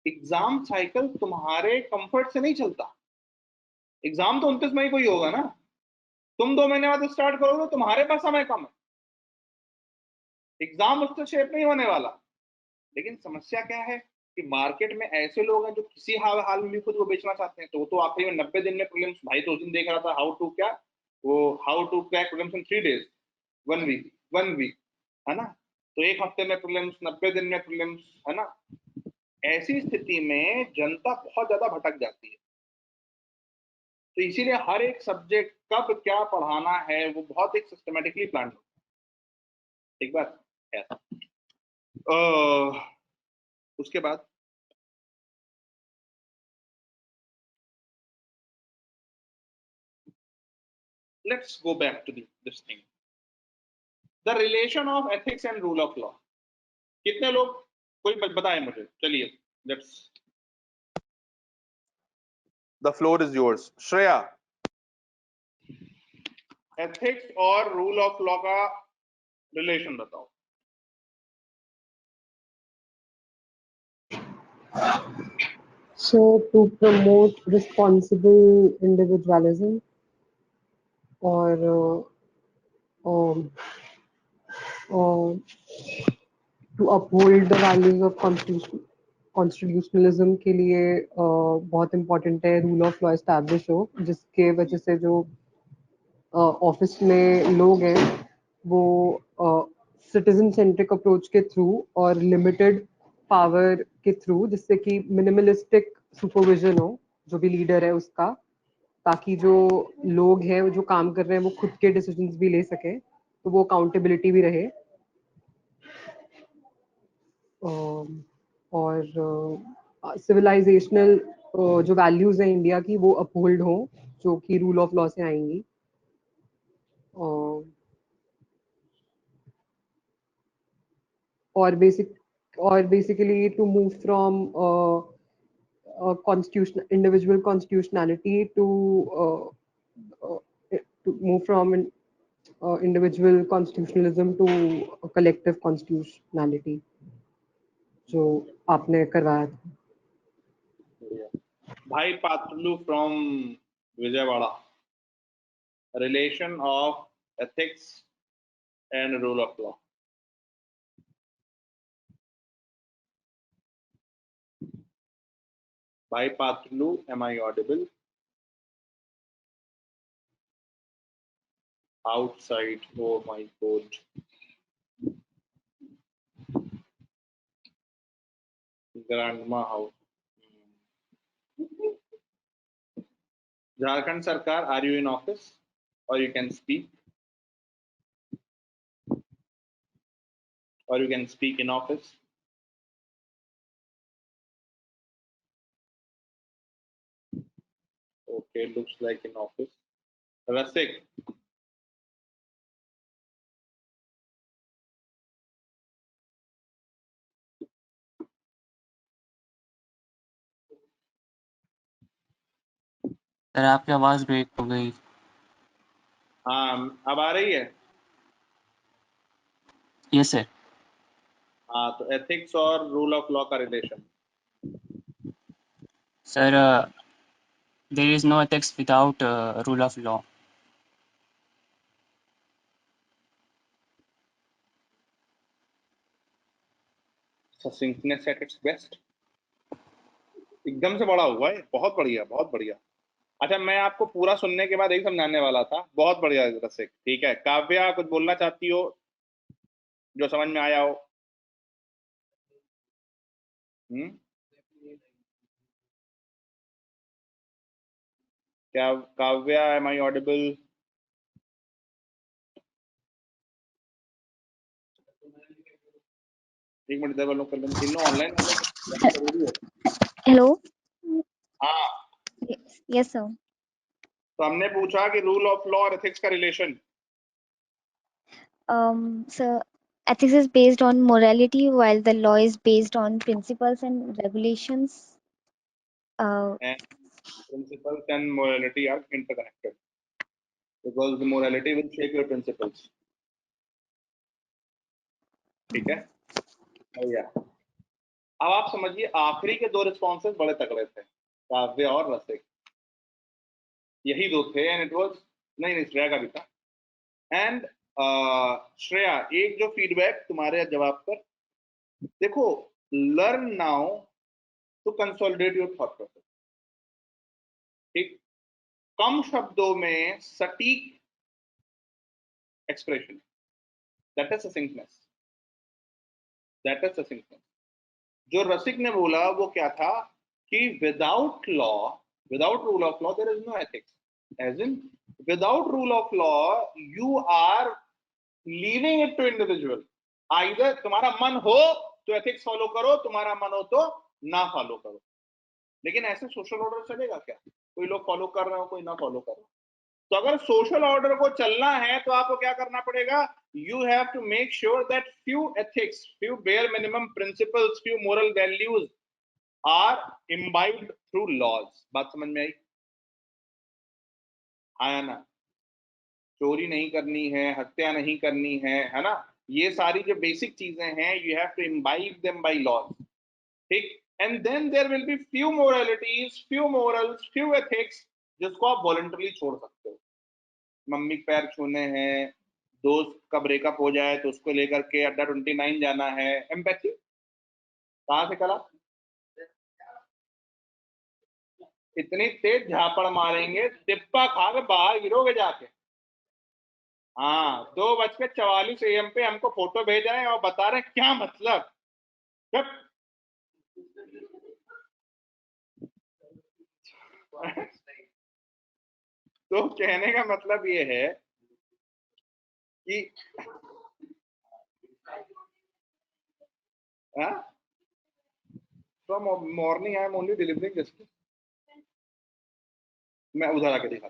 Speaker 1: एग्जाम साइकिल तुम्हारे कंफर्ट से नहीं चलता। एग्जाम तो 29 मई को ही होगा ना। तुम 2 महीने बाद स्टार्ट करोगे तो तुम्हारे पास समय कम है। एग्जाम उससे शेप नहीं होने वाला। लेकिन समस्या क्या है कि मार्केट में ऐसे लोग हैं जो किसी हाल हाल में भी खुद को बेचना चाहते हैं। तो वो तो आखिरी में 90 दिन में प्रीलिम्स, भाई तो उस दिन देख रहा था हाउ टू क्या, वो how to crack prelims in 3 days, 1 week, 1 week, है ना। तो 1 हफ्ते में प्रीलिम्स, 90 दिन में प्रीलिम्स, है ना। ऐसी स्थिति में जनता बहुत ज्यादा भटक जाती है। तो इसीलिए हर एक सब्जेक्ट कब क्या पढ़ाना है वो बहुत एक सिस्टमेटिकली प्लान होता है। एक बार ऐसा उसके बाद let's go back to this thing, the relation of ethics and rule of law. कितने लोग, कोई बताए मुझे, चलिए let's, the floor is yours. Shreya, ethics और रूल ऑफ लॉ का रिलेशन बताओ।
Speaker 2: So, to promote responsible individualism or um, to uphold the values of constitutionalism के लिए बहुत इम्पोर्टेंट है रूल ऑफ लॉ एस्टैब्लिश हो, जिसके वजह से जो ऑफिस में लोग हैं वो सिटीजन सेंट्रिक अप्रोच के थ्रू और लिमिटेड पावर के थ्रू, जिससे कि मिनिमलिस्टिक सुपरविजन हो जो भी लीडर है उसका, ताकि जो लोग हैं जो काम कर रहे हैं वो खुद के डिसीजंस भी ले सके, तो वो अकाउंटेबिलिटी भी रहे। और सिविलाइजेशनल जो वैल्यूज हैं इंडिया की वो अपहोल्ड हो, जो कि रूल ऑफ लॉ से आएंगी। और basically to move from constitution individual constitutionality to move from individual constitutionalism to collective constitutionality, जो आपने करवाया था।
Speaker 1: भाई Patlu from Vijayawada, relation of ethics and rule of law. भाई Patlu, am I audible? Outside, oh my god. Grandma house. Jharkhand Sarkar, are you in office? Or you can speak? Or you can speak in office? Okay, looks like in office. Rasik.
Speaker 3: Sir आपकी आवाज break हो गई।
Speaker 1: हाँ, अब आ रही है?
Speaker 3: Yes sir.
Speaker 1: हाँ, तो एथिक्स और रूल ऑफ लॉ का relation.
Speaker 3: Sir there is no ethics without rule of law.
Speaker 1: Succinctness at its best. एकदम से बड़ा हुआ है, बहुत बढ़िया, बहुत बढ़िया। अच्छा, मैं आपको पूरा सुनने के बाद एक समझाने वाला था। बहुत बढ़िया रसिक, ठीक है। काव्या, कुछ बोलना चाहती हो जो समझ में आया हो? क्या काव्या, एम आई ऑडिबल? एक मिनट इधर लोग कर लेंगे, इन ऑनलाइन वाले जरूरी है।
Speaker 4: हेलो।
Speaker 1: हाँ
Speaker 4: यस सर।
Speaker 1: तो हमने पूछा कि रूल ऑफ लॉ और एथिक्स का relation.
Speaker 4: Sir, ethics is based on morality while the law is based on principles and regulations.
Speaker 1: And principles and morality are interconnected because the morality will shape your principles. ठीक है भैया। अब आप समझिए आखिरी के दो रिस्पॉन्सेस बड़े तगड़े थे, काव्य और रसिक, यही दो थे। एंड इट वाज नहीं श्रेया का भी था। एंड श्रेया, एक जो फीडबैक तुम्हारे जवाब पर, देखो, learn now to consolidate your thought process. ठीक, कम शब्दों में सटीक expression, that is succinctness, that is succinctness. जो रसिक ने बोला वो क्या था कि without law, without rule of law there is no ethics, as in without rule of law you are leaving it to individual. Either तुम्हारा मन हो तो एथिक्स फॉलो करो, तुम्हारा मन हो तो ना फॉलो करो। लेकिन ऐसे सोशल ऑर्डर चलेगा क्या? कोई लोग फॉलो कर रहे हो, कोई ना फॉलो कर रहे हो। तो अगर सोशल ऑर्डर को चलना है तो आपको क्या करना पड़ेगा? You have to make sure that few ethics, few bare minimum principles, few moral values are imbibed through laws. बात समझ में आई? आया ना? चोरी नहीं करनी है, हत्या नहीं करनी है ना? ये सारी जो बेसिक चीजें हैं, you have to imbibe them by laws. ठीक, and then there will be few moralities, few morals, few ethics जिसको आप वॉलंटरली छोड़ सकते हो। मम्मी पैर छूने हैं, दोस्त का ब्रेकअप हो जाए तो उसको लेकर के अड्डा 29 जाना है, एम्पैथी कहां से करा? इतनी तेज झापड़ मारेंगे टिप्पा खा के बाहर गिरोगे जाके। हाँ, 2:44 AM पे हमको फोटो भेजा है और बता रहे क्या मतलब। तो कहने का मतलब ये है कि from morning I am only delivering this. मैं उधर आके दिखा।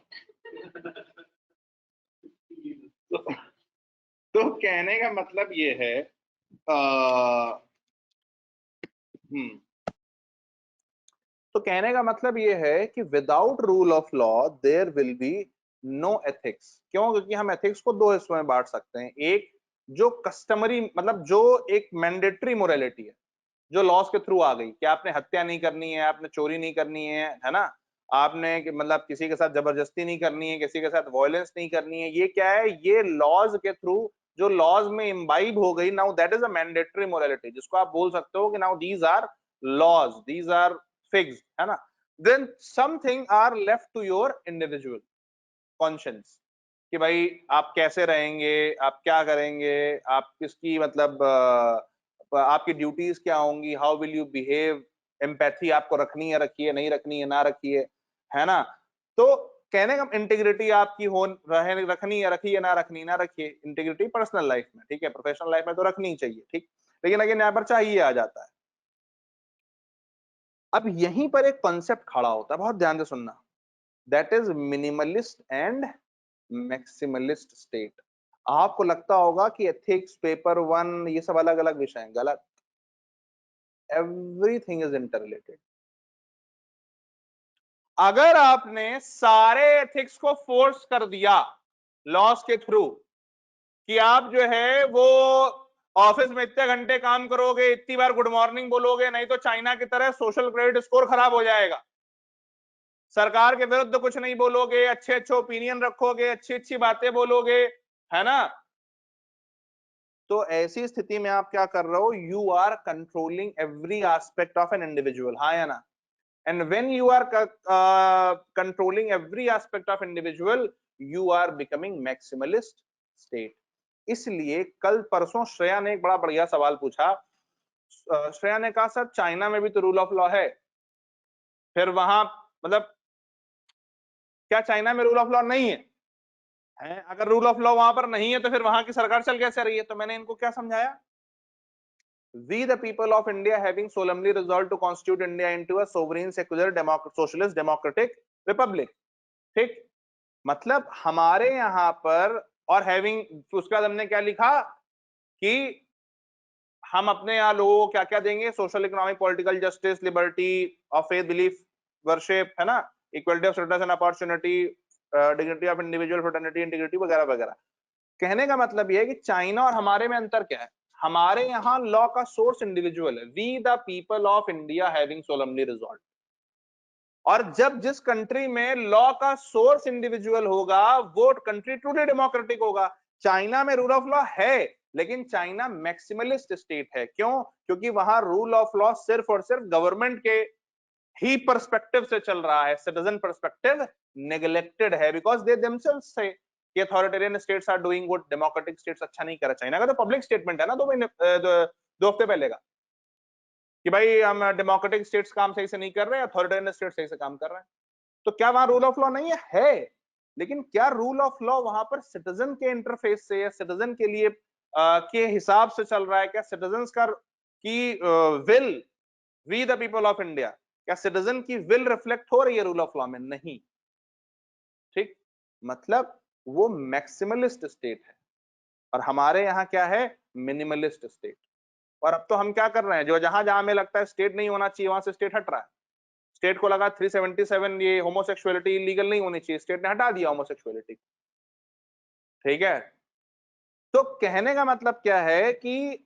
Speaker 1: तो कहने का मतलब ये है तो कहने का मतलब ये है कि without rule of law there will be no ethics. क्यों? क्योंकि हम एथिक्स को दो हिस्सों में बांट सकते हैं। एक जो कस्टमरी, मतलब जो एक मैंडेटरी मोरालिटी है, जो लॉज के थ्रू आ गई कि आपने हत्या नहीं करनी है, आपने चोरी नहीं करनी है ना, आपने मतलब किसी के साथ जबरदस्ती नहीं करनी है, किसी के साथ वायलेंस नहीं करनी है। ये क्या है? ये लॉज के थ्रू जो लॉज में इम्बाइब हो गई, now that is a mandatory morality, जिसको आप बोल सकते हो कि now these are laws, these are fixed, है ना। Then something are left to your individual conscience कि भाई आप कैसे रहेंगे, आप क्या करेंगे, आप किसकी मतलब आपकी ड्यूटीज क्या होंगी, how will you behave, empathy आपको रखनी है, रखिए, नहीं रखनी है, ना रखिए, है ना। तो कहने का इंटीग्रिटी आपकी हो रखनी है, रखिए, ना रखनी, ना रखिए। इंटीग्रिटी पर्सनल लाइफ में, ठीक है, प्रोफेशनल लाइफ में तो रखनी ही चाहिए, ठीक। लेकिन अगर यहाँ पर चाहिए आ जाता है। अब यहीं पर एक कॉन्सेप्ट खड़ा होता है, बहुत ध्यान से सुनना, that is minimalist and maximalist state. आपको लगता होगा कि एथिक्स, पेपर वन, ये सब अलग अलग विषय हैं। गलत। Everything is interrelated. अगर आपने सारे एथिक्स को फोर्स कर दिया लॉस के थ्रू कि आप जो है वो ऑफिस में इतने घंटे काम करोगे, इतनी बार गुड मॉर्निंग बोलोगे, नहीं तो चाइना की तरह सोशल क्रेडिट स्कोर खराब हो जाएगा, सरकार के विरुद्ध कुछ नहीं बोलोगे, अच्छे अच्छे ओपिनियन रखोगे, अच्छी अच्छी बातें बोलोगे, है ना, तो ऐसी स्थिति में आप क्या कर रहे हो? You are controlling every aspect of an individual, हाँ या ना। And when you are controlling every aspect of individual, you are becoming maximalist state. इसलिए कल परसों श्रेया ने एक बड़ा बढ़िया सवाल पूछा। श्रेया ने कहा सर चाइना में भी तो रूल ऑफ लॉ है, फिर वहां मतलब क्या चाइना में रूल ऑफ लॉ नहीं है? अगर रूल ऑफ लॉ वहां पर नहीं है तो फिर वहां की सरकार चल कैसे रही है? तो मैंने इनको क्या समझाया We the people of India having solemnly resolved to constitute India into a sovereign secular socialist democratic republic. ठीक, मतलब हमारे यहाँ पर, और हैविंग, उसके बाद हमने क्या लिखा कि हम अपने यहाँ लोगों को क्या क्या देंगे, social economic political justice, liberty of faith belief worship, है ना, equality of status and opportunity, dignity of individual, fraternity, integrity वगैरह वगैरह। कहने का मतलब यह है कि चाइना और हमारे में अंतर क्या है, हमारे यहाँ लॉ का सोर्स इंडिविजुअल है, we the people of India having solemnly resolve, और जब जिस कंट्री में लॉ का सोर्स इंडिविजुअल होगा वो कंट्री ट्रूली डेमोक्रेटिक होगा। चाइना में रूल ऑफ लॉ है, लेकिन चाइना मैक्सिमलिस्ट स्टेट है। क्यों? क्योंकि वहां रूल ऑफ लॉ सिर्फ और सिर्फ गवर्नमेंट के ही पर्सपेक्टिव से चल रहा है, सिटीजन पर्सपेक्टिव नेग्लेक्टेड है, बिकॉज दे देमसेल्व्स से कि authoritarian states are doing good, democratic states अच्छा नहीं कर रहा। चाइना का तो पब्लिक स्टेटमेंट है ना 2 हफ्ते पहले का, कि भाई हम डेमोक्रेटिक स्टेट्स काम सही से नहीं कर रहे, अथॉरिटेरियन स्टेट सही से काम कर रहे हैं। तो क्या वहां रूल ऑफ लॉ नहीं है? लेकिन क्या रूल ऑफ लॉ वहां पर सिटीजन के इंटरफेस से या सिटीजन के लिए के हिसाब से चल रहा है? क्या सिटीजन्स का की will, we the people of India, क्या सिटीजन की विल रिफ्लेक्ट हो रही है रूल ऑफ लॉ में? नहीं। ठीक, मतलब वो मैक्सिमलिस्ट स्टेट है, और हमारे यहाँ क्या है, मिनिमलिस्ट स्टेट। और अब तो हम क्या कर रहे हैं, जो जहां जहां हमें लगता है स्टेट नहीं होना चाहिए वहां से स्टेट हट रहा है। स्टेट को लगा 377 ये होमोसेक्सुअलिटी इलीगल नहीं होनी चाहिए, स्टेट ने हटा दिया होमोसेक्सुअलिटी। ठीक है, तो कहने का मतलब क्या है कि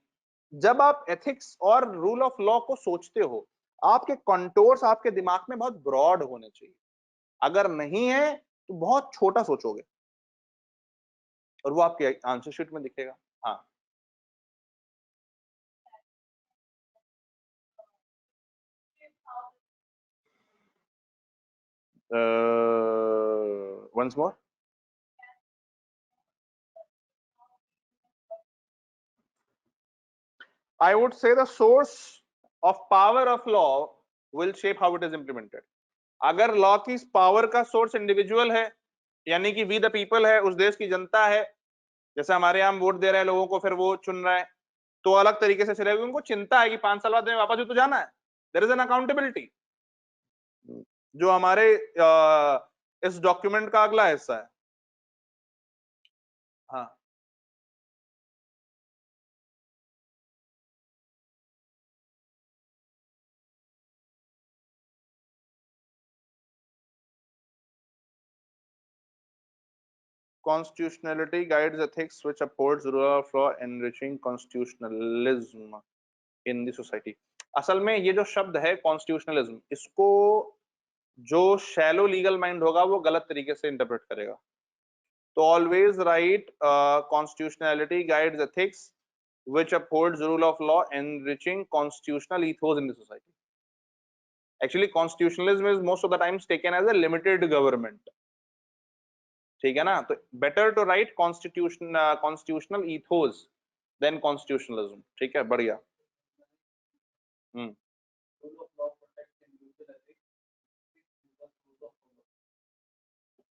Speaker 1: जब आप एथिक्स और रूल ऑफ लॉ को सोचते हो, आपके कंटोर्स आपके दिमाग में बहुत ब्रॉड होने चाहिए। अगर नहीं है तो बहुत छोटा सोचोगे, और वो आपके आंसर शीट में दिखेगा। हाँ, once more. I would say the source of power of law will shape how it is implemented. अगर लॉ की पावर का सोर्स इंडिविजुअल है, यानी कि वी द पीपल है, उस देश की जनता है, जैसे हमारे यहाँ वोट दे रहे हैं लोगों को, फिर वो चुन रहा है, तो अलग तरीके से चलेगा। उनको चिंता है कि 5 साल बाद में वापस भी तो जाना है, देयर इज एन अकाउंटेबिलिटी, जो हमारे इस डॉक्यूमेंट का अगला हिस्सा है। हाँ, constitutionality guides ethics which upholds rule of law, enriching constitutionalism in the society. असल में ये जो शब्द है कॉन्स्टिट्यूशनलिज्म, इसको जो शैलो लीगल माइंड होगा वो गलत तरीके से इंटरप्रेट करेगा। तो always right constitutionality guides ethics which upholds rule of law, enriching constitutional ethos in the society. Actually constitutionalism is most of the times taken as a limited government, ठीक है ना? तो better to write constitutional ethos than constitutionalism. ठीक है, बढ़िया।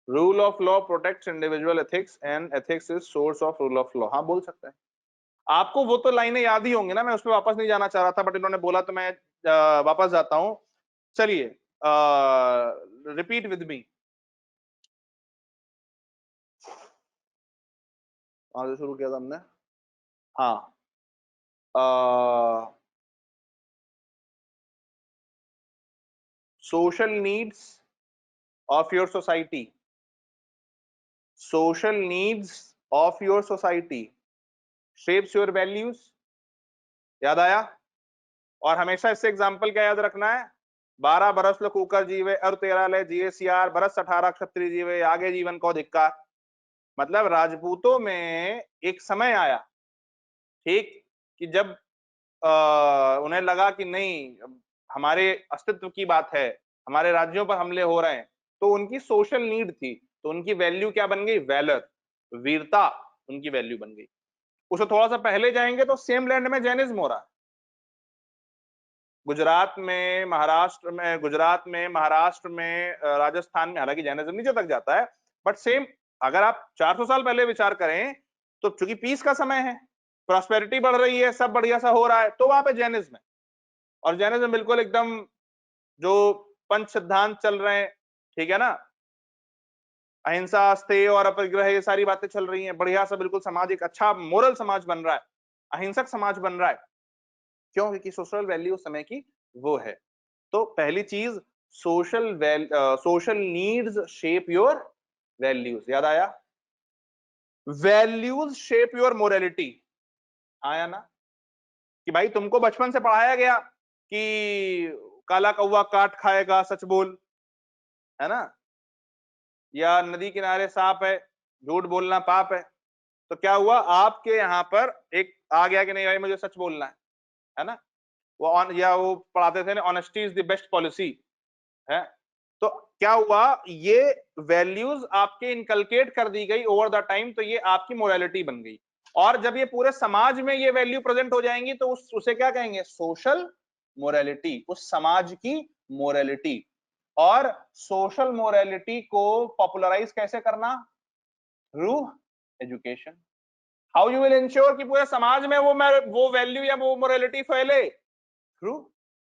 Speaker 1: Rule of law protects individual ethics and ethics is source of rule of law. हाँ, बोल सकते हैं। आपको वो तो लाइनें याद ही होंगी ना, मैं उस पर वापस नहीं जाना चाह रहा था, बट इन्होंने बोला तो मैं वापस जाता हूं। चलिए, रिपीट विद मी। आज शुरू किया था हमने। हाँ, social needs of your society, social needs of your society shapes your values. याद आया? और हमेशा इससे एग्जाम्पल क्या याद रखना है? 12 बरस लो कुकर जीवे और 13 ले जिए सियार, बरस 18 क्षत्रिय जीवे आगे जीवन को धिक्कार। मतलब राजपूतों में एक समय आया, ठीक, कि जब उन्हें लगा कि नहीं, हमारे अस्तित्व की बात है, हमारे राज्यों पर हमले हो रहे हैं, तो उनकी सोशल नीड थी, तो उनकी वैल्यू क्या बन गई? वैलर, वीरता उनकी वैल्यू बन गई। उसे थोड़ा सा पहले जाएंगे तो सेम लैंड में जैनिज्म हो रहा है। गुजरात में, महाराष्ट्र में, राजस्थान में, हालांकि जैनिज्म नीचे तक जाता है, बट सेम, अगर आप 400 साल पहले विचार करें तो चूंकि पीस का समय है, प्रॉस्पेरिटी बढ़ रही है, सब बढ़िया सा हो रहा है, तो वहां पे जैनिज्म है। और जैनिज्म बिल्कुल एकदम जो पंच सिद्धांत चल रहे हैं, ठीक है ना, अहिंसा, अस्तेय और अपरिग्रह, ये सारी बातें चल रही हैं, बढ़िया सा बिल्कुल समाज एक अच्छा मोरल समाज बन रहा है, अहिंसक समाज बन रहा है। क्यों? क्योंकि सोशल वैल्यू समय की वो है। तो पहली चीज, social needs shape your values. याद आया? Values shape your morality. आया ना? कि भाई तुमको बचपन से पढ़ाया गया कि काला कौवा काट खाएगा, सच बोल, है ना, या नदी किनारे सांप है, झूठ बोलना पाप है। तो क्या हुआ, आपके यहाँ पर एक आ गया कि नहीं भाई मुझे सच बोलना है ना, या वो पढ़ाते थे ना, honesty is the best policy है। तो क्या हुआ, ये वैल्यूज आपके इनकलकेट कर दी गई ओवर द टाइम, तो ये आपकी मोरालिटी बन गई। और जब ये पूरे समाज में ये वैल्यू प्रेजेंट हो जाएंगी तो उसे क्या कहेंगे? सोशल मोरालिटी, उस समाज की मोरालिटी। और सोशल मोरालिटी को पॉपुलराइज कैसे करना? Through education. How you will ensure कि पूरे समाज में वो वैल्यू या वो मोरालिटी फैले? Through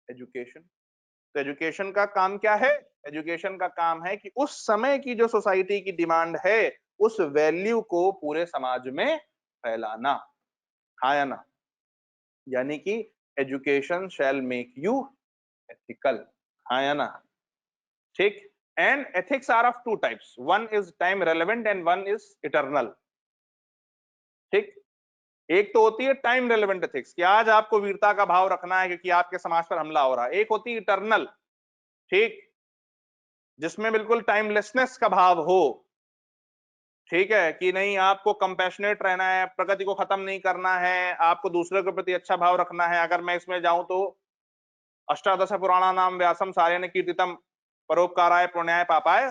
Speaker 1: education. तो एजुकेशन का काम क्या है? एजुकेशन का काम है कि उस समय की जो सोसाइटी की डिमांड है, उस वैल्यू को पूरे समाज में फैलाना। हाँ या ना? यानी कि education shall make you ethical. हाँ या ना? ठीक। And ethics are of two types, one is time relevant and one is eternal. ठीक। एक तो होती है टाइम रेलेवेंट एथिक्स कि आज आपको वीरता का भाव रखना है क्योंकि आपके समाज पर हमला हो रहा है। एक होती है इटर्नल, ठीक, जिसमें बिल्कुल टाइमलेसनेस का भाव हो, ठीक है, कि नहीं आपको कंपैशनेट रहना है, प्रगति को खत्म नहीं करना है, आपको दूसरे के प्रति अच्छा भाव रखना है। अगर मैं इसमें जाऊं तो अष्टादश पुराणा नाम व्यासम सारेण कीर्तितम परोपकाराय पुण्याय पापाय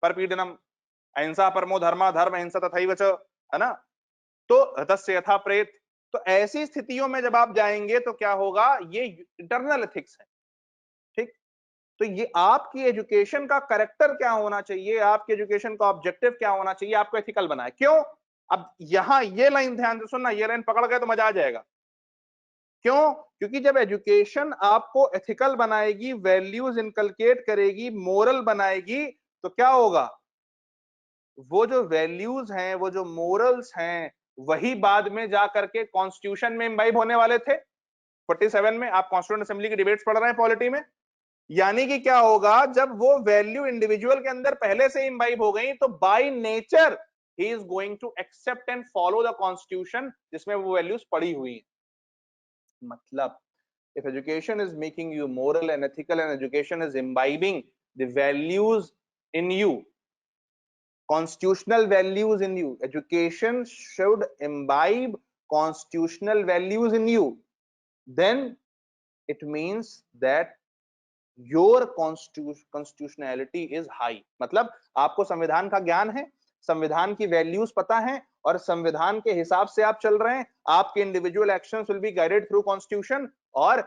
Speaker 1: परपीडनम अहिंसा परमो धर्म धर्म अहिंसा तथैव च, है ना। तो हतस्य यथा प्रेत। तो ऐसी स्थितियों में जब आप जाएंगे तो क्या होगा, ये इंटरनल एथिक्स है। ठीक। तो ये आपकी एजुकेशन का करेक्टर क्या होना चाहिए, आपके एजुकेशन का ऑब्जेक्टिव क्या होना चाहिए, आपको एथिकल बनाए। क्यों? अब यहां ये लाइन ध्यान से सुनना, ये लाइन पकड़ गए तो मजा आ जाएगा। क्यों? क्योंकि जब एजुकेशन आपको एथिकल बनाएगी, वैल्यूज इनकलकेट करेगी, मोरल बनाएगी, तो क्या होगा, वो जो वैल्यूज हैं, वो जो मोरल्स हैं, वही बाद में जाकर के कॉन्स्टिट्यूशन में इम्बाइब होने वाले थे। 47 में आप कॉन्स्टिट्यूएंट असेंबली की डिबेट्स पढ़ रहे हैं पॉलिटी में। यानी कि क्या होगा, जब वो वैल्यू इंडिविजुअल के अंदर पहले से इम्बाइब हो गई, तो by nature he is going to accept and follow the constitution जिसमें वो वैल्यूज पड़ी हुई हैं। मतलब if education is making you moral and ethical and education is imbibing the values in you, constitutional values in you, education should imbibe constitutional values in you, then it means that your constitutionality is high. मतलब आपको संविधान का ज्ञान है, संविधान की values पता है, और संविधान के हिसाब से आप चल रहे हैं। आपके individual actions will be guided through constitution. और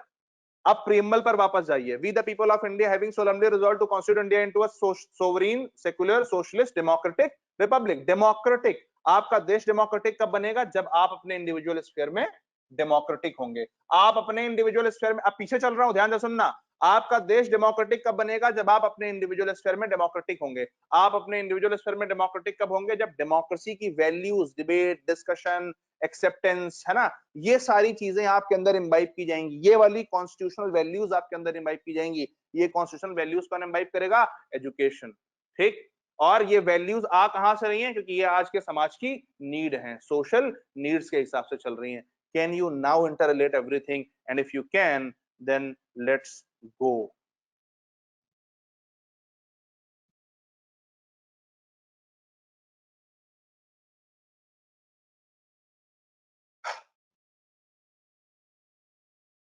Speaker 1: अब प्रीएम्बल पर वापस जाइए। We the people of India having solemnly resolve to constitute India into a sovereign secular socialist democratic republic. Democratic, आपका देश डेमोक्रेटिक कब बनेगा? जब आप अपने इंडिविजुअल स्फीयर में डेमोक्रेटिक होंगे। आप अपने इंडिविजुअल स्फीयर में, अब पीछे चल रहा हूं, ध्यान से सुनना। आपका देश डेमोक्रेटिक कब बनेगा? जब आप अपने इंडिविजुअल स्फीयर में डेमोक्रेटिक होंगे। आप अपने इंडिविजुअल स्फीयर में डेमोक्रेटिक कब होंगे? जब डेमोक्रेसी की वैल्यूज, डिबेट, डिस्कशन, एक्सेप्टेंस, है ना, ये सारी चीजें आपके अंदर इम्बाइब की जाएंगी। ये वाली कॉन्स्टिट्यूशनल वैल्यूज आपके अंदर इम्बाइब की जाएंगी। ये कॉन्स्टिट्यूशनल वैल्यूज कौन इम्बाइब करेगा? एजुकेशन। ठीक। और ये वैल्यूज आ कहां से रही हैं? क्योंकि ये आज के समाज की नीड है, सोशल नीड्स के हिसाब से चल रही हैं। Can you now interrelate everything? And if you can, then let's go.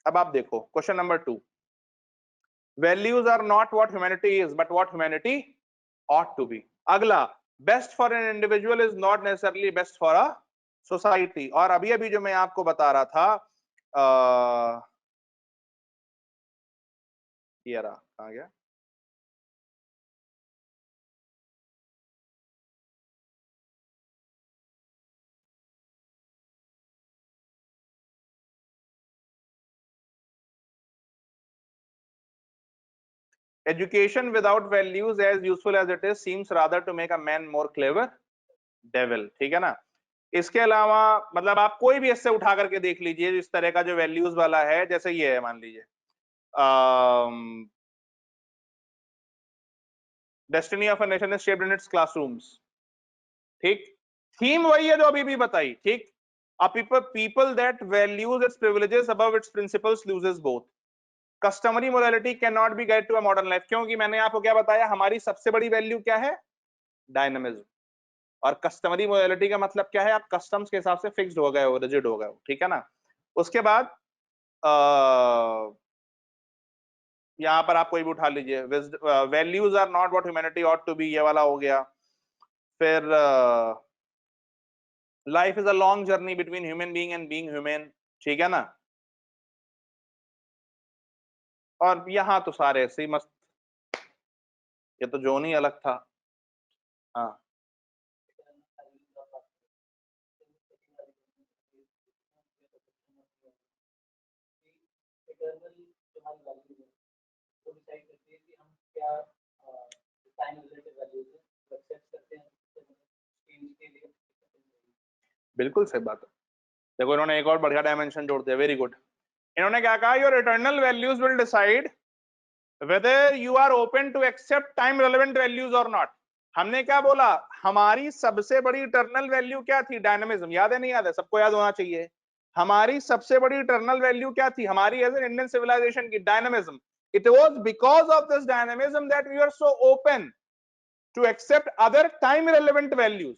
Speaker 1: अब आप देखो question number 2। Values are not what humanity is but what humanity ought to be। अगला, best for an individual is not necessarily best for a society. और अभी अभी जो मैं आपको बता रहा था, ये रहा, कहां गया, Education without values, as useful as it is, seems rather to make a man more clever devil. ठीक है ना? इसके अलावा मतलब आप कोई भी इससे उठा करके देख लीजिए इस तरह का जो वैल्यूज वाला है, जैसे ये है मान लीजिए destiny of a nation is shaped in its classrooms, ठीक, थीम वही है जो अभी भी बताई, ठीक, a people that values its privileges above its principles loses both. Customary morality cannot be guide to a modern life, क्योंकि मैंने आपको क्या बताया, हमारी सबसे बड़ी वैल्यू क्या है, डायनामिज्म, और कस्टमरी मोरालिटी का मतलब क्या है, आप कस्टम्स के हिसाब से फिक्स्ड हो गए हो, रिजिड हो गए हो, ठीक है ना। उसके बाद यहाँ पर आप कोई भी उठा लीजिए, values are not what humanity ought to be, ये वाला हो गया। फिर life is a long journey between human being and being human, ठीक है ना। और यहाँ तो सारे ऐसे ही मस्त, ये तो जोन ही अलग था। हाँ बिल्कुल सही बात है। देखो इन्होंने एक और बढ़िया डायमेंशन जोड़ दिया, वेरी गुड। इन्होंने क्या कहा, your eternal values will decide whether you are open to accept time relevant values और नॉट। हमने क्या बोला, हमारी सबसे बड़ी इटर्नल वैल्यू क्या थी, डायनामिज्म, याद है नहीं याद है, सबको याद होना चाहिए। हमारी सबसे बड़ी इटर्नल वैल्यू क्या थी हमारी एज एन इंडियन सिविलाइजेशन की, dynamism. It was because of this dynamism that we are so open to accept other time relevant values.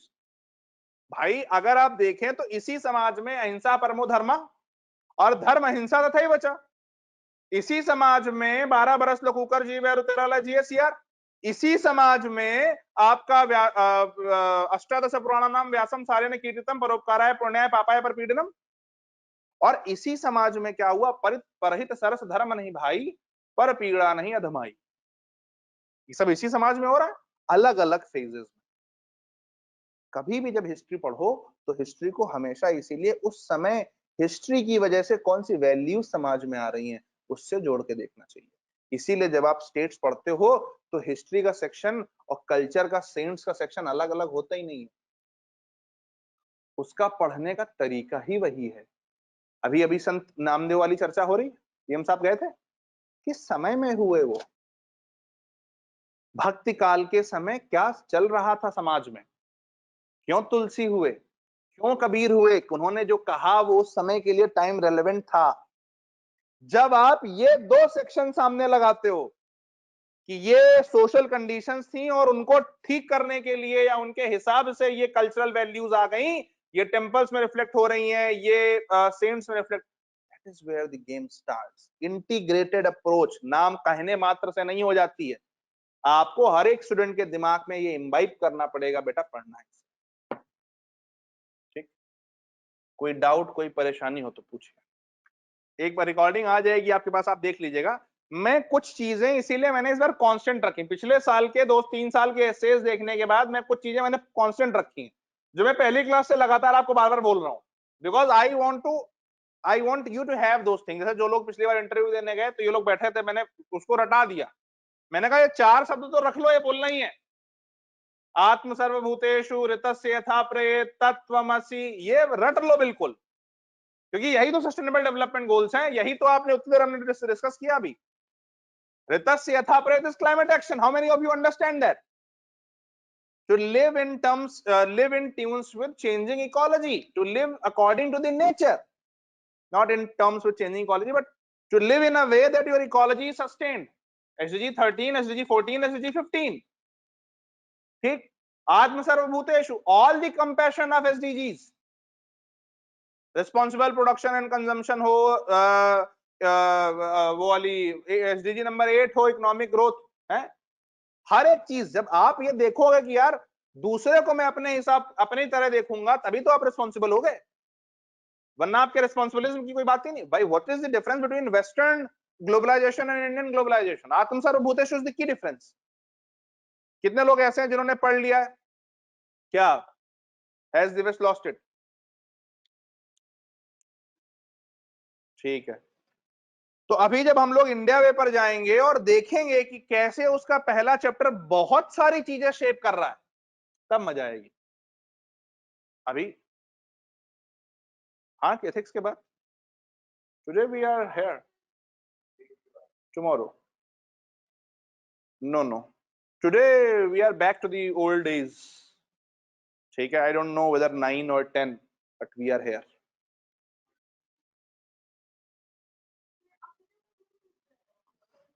Speaker 1: भाई अगर आप देखें तो इसी समाज में अहिंसा परमो धर्मा और धर्म अहिंसा तथा ही बचा। इसी समाज में 12 बरस लकूकर जीवे तेरा जिये सियार। इसी समाज में आपका अष्टादश पुराणानाम व्यासम सारेण कीर्तितम परोपकाराय पुण्याय पापाय परपीडनम। और इसी समाज में क्या हुआ, परहित सरस धर्म नहीं भाई, पर पीड़ा नहीं अधमाई। ये सब इसी समाज में हो रहा है, अलग अलग फेजेस में। कभी भी जब हिस्ट्री पढ़ो तो हिस्ट्री को हमेशा इसीलिए उस समय हिस्ट्री की वजह से कौन सी वैल्यूज समाज में आ रही हैं उससे जोड़ के देखना चाहिए। इसीलिए जब आप स्टेट्स पढ़ते हो तो हिस्ट्री का सेक्शन और कल्चर का, सेंट्स का सेक्शन अलग अलग होता ही नहीं है, उसका पढ़ने का तरीका ही वही है। अभी अभी संत नामदेव वाली चर्चा हो रही है, पीएम साहब गए थे, किस समय में हुए वो, भक्ति काल के समय क्या चल रहा था समाज में, क्यों तुलसी हुए, क्यों कबीर हुए, उन्होंने जो कहा वो उस समय के लिए टाइम रेलेवेंट था। जब आप ये दो सेक्शन सामने लगाते हो कि ये सोशल कंडीशंस थी और उनको ठीक करने के लिए या उनके हिसाब से ये कल्चरल वैल्यूज आ गई, ये टेंपल्स में रिफ्लेक्ट हो रही हैं, ये सेंट्स में reflect, that is where the game starts. Integrated approach नाम कहने मात्र से नहीं हो जाती है, आपको हर एक स्टूडेंट के दिमाग में ये इम्बाइब करना पड़ेगा, बेटा पढ़ना है। ठीक, कोई डाउट कोई परेशानी हो तो पूछिए, एक बार रिकॉर्डिंग आ जाएगी आपके पास, आप देख लीजिएगा। मैं कुछ चीजें इसीलिए मैंने इस बार कांस्टेंट रखी, पिछले साल के 2-3 साल के एसेज देखने के बाद मैं कुछ चीजें मैंने कांस्टेंट रखी जो मैं पहली क्लास से लगातार आपको बार बार बोल रहा हूं, because I want you to have those things. जैसे जो लोग पिछली बार इंटरव्यू देने गए तो ये लोग बैठे थे, मैंने उसको रटा दिया, मैंने कहा ये 4 शब्द तो रख लो, ये बोलना ही है, आत्म सर्वभूतेषु ऋतस्य यथा प्रेत तत्त्वमसि, ये रट लो बिल्कुल, क्योंकि यही तो सस्टेनेबल डेवलपमेंट गोल्स हैं, यही तो आपने उतनी देर हमने डिस्कस किया अभी। ऋतस्य यथा प्रेत is climate action, how many of you understand that? To live in terms, live in tunes with changing ecology, to live according to the nature, not in terms with changing ecology, but to live in a way that your ecology is sustained. SDG 13, SDG 14, SDG 15, ठीक, आत्म सर्वभूतेषु, all the compassion of SDGs, responsible production and consumption हो, वो वाली SDG number 8 हो, economic growth है, हर एक चीज जब आप ये देखोगे कि यार दूसरे को मैं अपने हिसाब अपनी तरह देखूंगा तभी तो आप रिस्पॉन्सिबल हो गए, वरना आपके रिस्पॉन्सिबिलिज्म की कोई बात ही नहीं। भाई what is the difference between western globalisation and Indian globalisation? आत्म सर्वभूतेषु इज द की डिफरेंस। कितने लोग ऐसे हैं जिन्होंने पढ़ लिया है, क्या has the west lost it? ठीक है, तो अभी जब हम लोग इंडिया वे पर जाएंगे और देखेंगे कि कैसे उसका पहला चैप्टर बहुत सारी चीजें शेप कर रहा है, तब मजा आएगी। अभी हाँ, एथिक्स के बाद today we are here, tomorrow no no, today we are back to the old days. ठीक है, आई डोंट नो वेदर 9 और 10 बट वी आर हियर।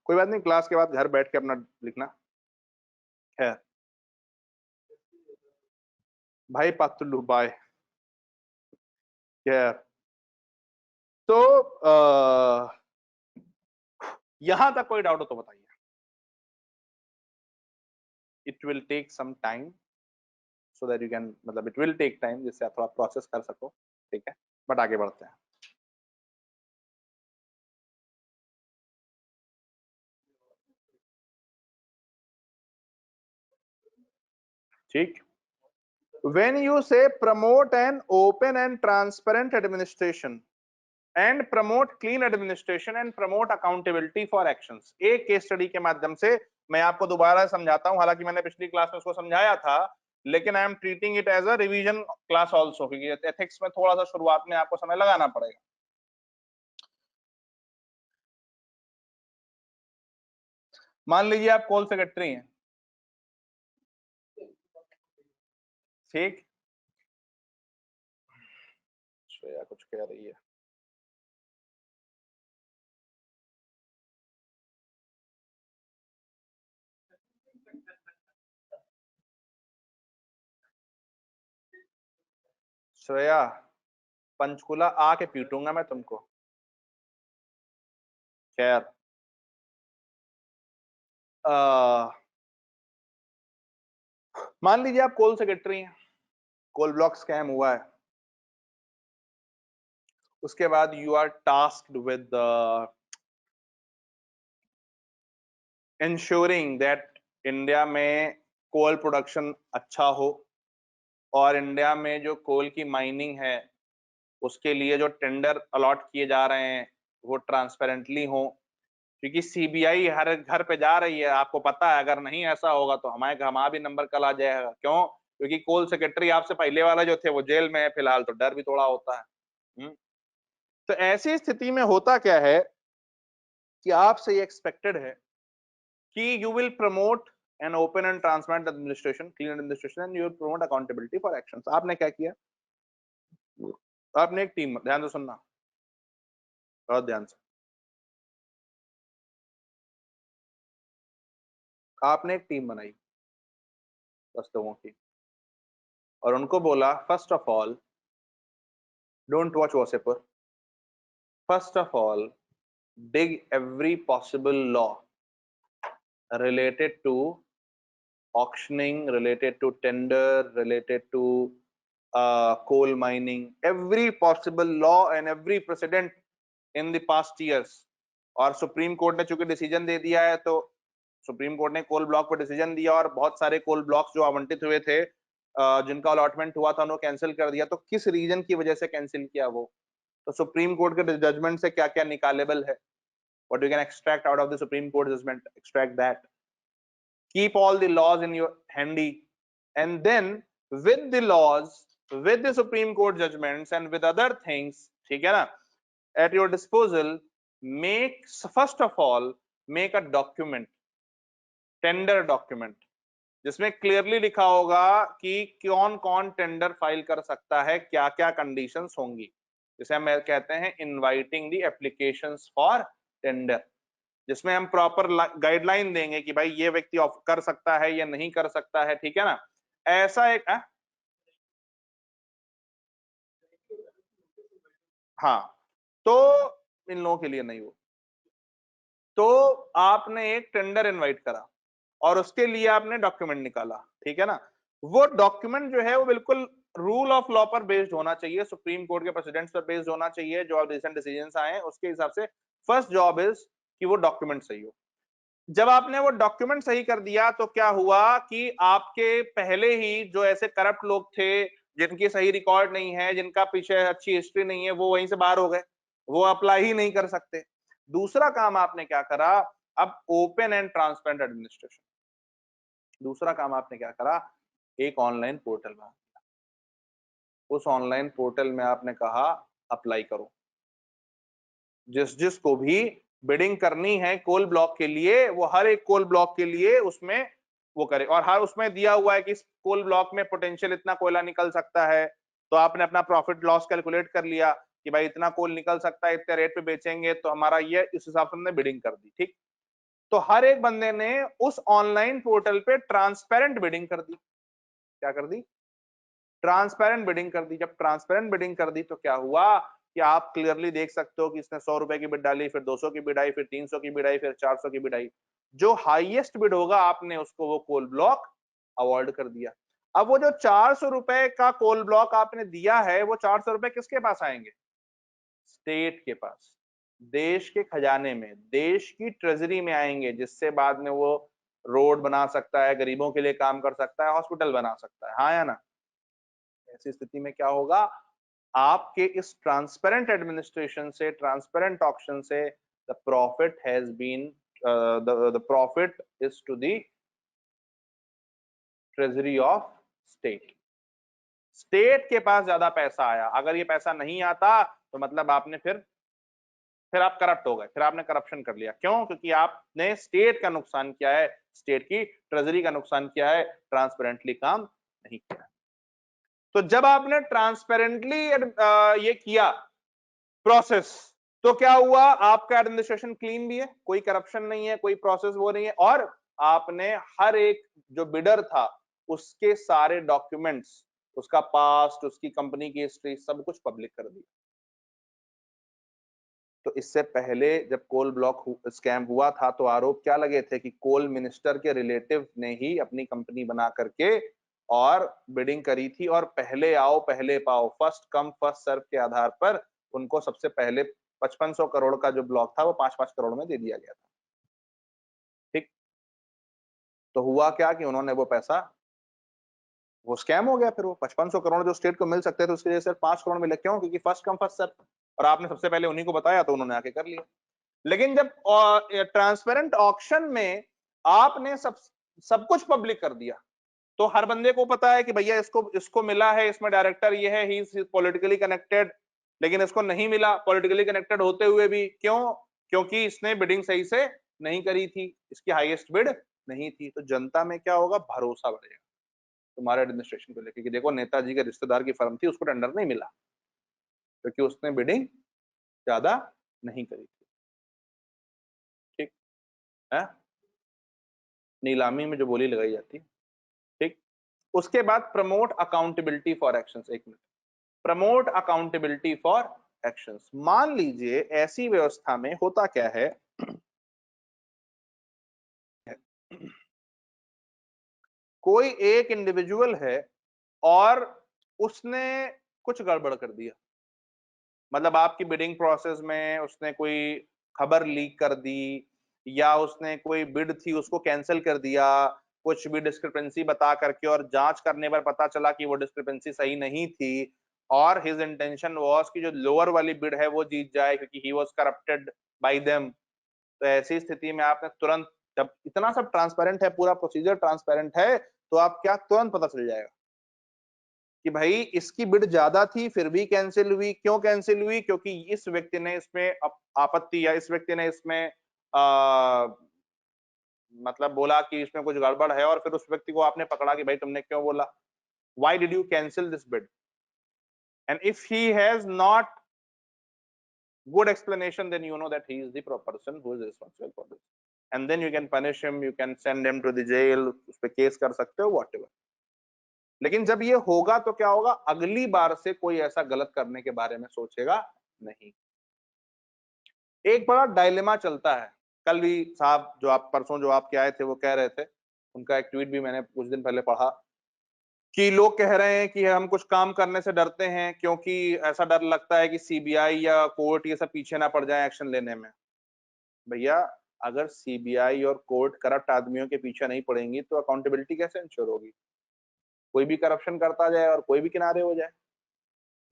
Speaker 1: कोई बात नहीं, क्लास के बाद घर बैठ के अपना लिखना है। भाई पातुल्लू बाय। तो यहां तक कोई डाउट हो तो बताइए। It will take some time so that you can, मतलब इट विल टेक टाइम जिससे आप थोड़ा प्रोसेस कर सको, ठीक है, बट आगे बढ़ते हैं। ठीक, when you say promote an open and transparent administration and promote clean administration and promote accountability for actions, एक केस स्टडी के माध्यम से मैं आपको दोबारा समझाता हूं, हालांकि मैंने पिछली क्लास में उसको समझाया था, लेकिन I am treating it as a revision class also, क्योंकि एथिक्स में थोड़ा सा शुरुआत में आपको समय लगाना पड़ेगा। मान लीजिए आप कोल सेक्रेटरी हैं, ठीक, श्रेया कुछ कह रही है। श्रेया, पंचकुला आके पीटूंगा मैं तुमको। खैर, मान लीजिए आप कोल सेक्रेटरी हैं, कोल ब्लॉक स्कैम हुआ है, उसके बाद you are tasked with ensuring that India में कोल प्रोडक्शन अच्छा हो और इंडिया में जो कोल की माइनिंग है उसके लिए जो टेंडर अलॉट किए जा रहे हैं वो ट्रांसपेरेंटली हो, क्योंकि सीबीआई हर घर पे जा रही है, आपको पता है। अगर नहीं ऐसा होगा तो हमारा भी नंबर कल आ जाएगा। क्यों? क्योंकि कोल सेक्रेटरी आपसे पहले वाला जो थे वो जेल में है फिलहाल, तो डर भी थोड़ा होता है। तो ऐसी स्थिति में होता क्या है कि आपसे ये एक्सपेक्टेड है कि you will promote an open and transparent administration, clean administration and you will promote accountability for actions. आपने क्या किया? आपने एक टीम, ध्यान से सुनना, बहुत ध्यान से, आपने एक टीम बनाई 10 लोगों की और उनको बोला first of all don't watch whisper, first of all dig every possible law related to auctioning, related to tender, related to coal mining, every possible law and every precedent in the past years। और supreme court ने चूंकि decision दे दिया है, तो supreme court ने coal block पर decision दिया और बहुत सारे कोल ब्लॉक्स जो आवंटित हुए थे, जिनका अलॉटमेंट हुआ था, उन्होंने कैंसिल कर दिया। तो किस रीजन की वजह से कैंसिल किया वो? तो सुप्रीम कोर्ट के जजमेंट से क्या क्या निकालेबल है, what you can extract out of the Supreme Court judgment, extract that, keep all the laws in your handy, and then with the laws, with the Supreme Court judgments and with other things, ठीक है ना, at your disposal, make first of all make a document, tender document, जिसमें clearly लिखा होगा कि कौन कौन tender file कर सकता है, क्या क्या कंडीशंस होंगी, जिसे हम कहते हैं inviting the applications for tender, जिसमें हम प्रॉपर गाइडलाइन देंगे कि भाई ये व्यक्ति कर सकता है, ये नहीं कर सकता है, ठीक है ना। ऐसा एक हाँ, तो इन लोगों के लिए नहीं हो, तो आपने एक टेंडर इनवाइट करा और उसके लिए आपने डॉक्यूमेंट निकाला, ठीक है ना। वो डॉक्यूमेंट जो है वो बिल्कुल रूल ऑफ लॉ पर बेस्ड होना चाहिए, सुप्रीम कोर्ट के प्रेसिडेंट्स पर बेस्ड होना चाहिए, जो रिसेंट डिसीजंस आए हैं उसके हिसाब से। फर्स्ट जॉब इज कि वो डॉक्यूमेंट सही हो। जब आपने वो डॉक्यूमेंट सही कर दिया तो क्या हुआ कि आपके पहले ही जो ऐसे करप्ट लोग थे, जिनकी सही रिकॉर्ड नहीं है, जिनका पीछे अच्छी हिस्ट्री नहीं है, वो वहीं से बाहर हो गए, वो अप्लाई ही नहीं कर सकते। दूसरा काम आपने क्या करा, अब ओपन एंड ट्रांसपेरेंट एडमिनिस्ट्रेशन। दूसरा काम आपने क्या करा, एक ऑनलाइन पोर्टल बना दिया। उस ऑनलाइन पोर्टल में आपने कहा अप्लाई करो, जिसको भी बिडिंग करनी है कोल ब्लॉक के लिए, वो हर एक कोल ब्लॉक के लिए उसमें वो करे, और हर उसमें दिया हुआ है कि इस कोल ब्लॉक में पोटेंशियल इतना कोयला निकल सकता है, तो आपने अपना प्रॉफिट लॉस कैलकुलेट कर लिया कि भाई इतना कोल निकल सकता है, इतने रेट पे बेचेंगे तो हमारा ये, इस हिसाब से हमने बिडिंग कर दी, ठीक। तो हर एक बंदे ने उस ऑनलाइन पोर्टल पे ट्रांसपेरेंट बिडिंग कर दी। क्या कर दी? ट्रांसपेरेंट बिडिंग कर दी। जब ट्रांसपेरेंट बिडिंग कर दी तो क्या हुआ कि आप क्लियरली देख सकते हो कि इसने 100 रुपए की बिड डाली, फिर 200 की बिड आई, फिर 300 की बिड आई, फिर 400 की बिड आई। जो हाईएस्ट बिड होगा आपने उसको वो कोल ब्लॉक अवॉर्ड कर दिया। अब वो जो 400 रुपए का कोल ब्लॉक आपने दिया है, वो 400 रुपए किसके पास आएंगे? स्टेट के पास, देश के खजाने में, देश की ट्रेजरी में आएंगे, जिससे बाद में वो रोड बना सकता है, गरीबों के लिए काम कर सकता है, हॉस्पिटल बना सकता है, हाँ या ना? ऐसी स्थिति में क्या होगा, आपके इस ट्रांसपेरेंट एडमिनिस्ट्रेशन से, ट्रांसपेरेंट ऑक्शन से the profit has been, the profit is to the treasury of state. State के पास ज्यादा पैसा आया। अगर ये पैसा नहीं आता तो मतलब आपने फिर आप करप्ट हो गए, फिर आपने करप्शन कर लिया। क्यों? क्योंकि आपने स्टेट का नुकसान किया है, स्टेट की ट्रेजरी का नुकसान किया है, ट्रांसपेरेंटली काम नहीं किया। तो जब आपने ट्रांसपेरेंटली ये किया प्रोसेस, तो क्या हुआ, आपका एडमिनिस्ट्रेशन क्लीन भी है, कोई करप्शन नहीं है, कोई प्रोसेस वो नहीं है, और आपने हर एक जो बिडर था उसके सारे डॉक्यूमेंट्स, उसका पास्ट, उसकी कंपनी की हिस्ट्री, सब कुछ पब्लिक कर दिया। तो इससे पहले जब कोल ब्लॉक स्कैम हुआ था तो आरोप क्या लगे थे कि कोल मिनिस्टर के रिलेटिव ने ही अपनी कंपनी बना करके और बिडिंग करी थी, और पहले आओ पहले पाओ, फर्स्ट कम फर्स्ट सर्व के आधार पर उनको सबसे पहले 5500 करोड़ का जो ब्लॉक था वो 5-5 करोड़ में दे दिया गया था, ठीक। तो हुआ क्या कि उन्होंने वो पैसा, वो स्कैम हो गया। फिर वो 5500 करोड़ जो स्टेट को मिल सकते थे उसके लिए सिर्फ 5 करोड़ मिले। क्यों? क्योंकि फर्स्ट कम फर्स्ट सर्व, और आपने सबसे पहले उन्हीं को बताया तो उन्होंने आके कर लिया। लेकिन जब ट्रांसपेरेंट ऑक्शन में आपने सब कुछ पब्लिक कर दिया, तो हर बंदे को पता है कि भैया इसको मिला है, इसमें डायरेक्टर ये है, ही इज पॉलिटिकली कनेक्टेड। लेकिन इसको नहीं मिला पॉलिटिकली कनेक्टेड होते हुए भी। क्यों? क्योंकि इसने बिडिंग सही से नहीं करी थी, इसकी हाईएस्ट बिड नहीं थी। तो जनता में क्या होगा, भरोसा बढ़ेगा तुम्हारे एडमिनिस्ट्रेशन को लेकर कि देखो नेताजी के रिश्तेदार की फर्म थी, उसको टेंडर नहीं मिला क्योंकि उसने बिडिंग ज्यादा नहीं करी थी, ठीक है। नीलामी में जो बोली लगाई जाती है, ठीक। उसके बाद प्रमोट अकाउंटेबिलिटी फॉर एक्शंस। एक minute, promote accountability for actions. मान लीजिए ऐसी व्यवस्था में होता क्या है, कोई एक इंडिविजुअल है और उसने कुछ गड़बड़ कर दिया, मतलब आपकी बिडिंग प्रोसेस में उसने कोई खबर लीक कर दी, या उसने कोई बिड थी उसको कैंसिल कर दिया, कुछ भी डिस्क्रिपेंसी बता करके, और जांच करने पर पता चला कि वो डिस्क्रिपेंसी सही नहीं थी, और हिज इंटेंशन वाज कि जो लोअर वाली बिड है वो जीत जाए क्योंकि he was corrupted bye them. तो ऐसी स्थिति में आपने तुरंत, जब इतना सब ट्रांसपेरेंट है, पूरा प्रोसीजर ट्रांसपेरेंट है, तो आप क्या, तुरंत पता चल जाएगा कि भाई इसकी बिड ज्यादा थी फिर भी कैंसिल हुई। क्यों कैंसिल हुई? क्योंकि इस व्यक्ति ने इसमें आपत्ति, या इस व्यक्ति ने इसमें मतलब बोला कि इसमें कुछ गड़बड़ है, और फिर उस व्यक्ति को आपने पकड़ा कि भाई तुमने क्यों बोला, why did you cancel this bid, and if he has not good explanation, then you know that he is the person who is responsible for this, and then you can punish him, you can send him to the jail, उस पे case कर सकते हो, whatever। लेकिन जब ये होगा तो क्या होगा, अगली बार से कोई ऐसा गलत करने के बारे में सोचेगा नहीं। एक बड़ा डायलेमा चलता है, कल भी साहब जो आप परसों जो आपके आए थे वो कह रहे थे, उनका एक ट्वीट भी मैंने कुछ दिन पहले पढ़ा कि लोग कह रहे हैं कि हम कुछ काम करने से डरते हैं क्योंकि ऐसा डर लगता है कि सीबीआई या कोर्ट ये सब पीछे ना पड़ जाए एक्शन लेने में। भैया अगर सीबीआई और कोर्ट करप्ट आदमियों के पीछे नहीं पड़ेंगी तो अकाउंटेबिलिटी कैसे इंश्योर होगी? कोई भी करप्शन करता जाए और कोई भी किनारे हो जाए।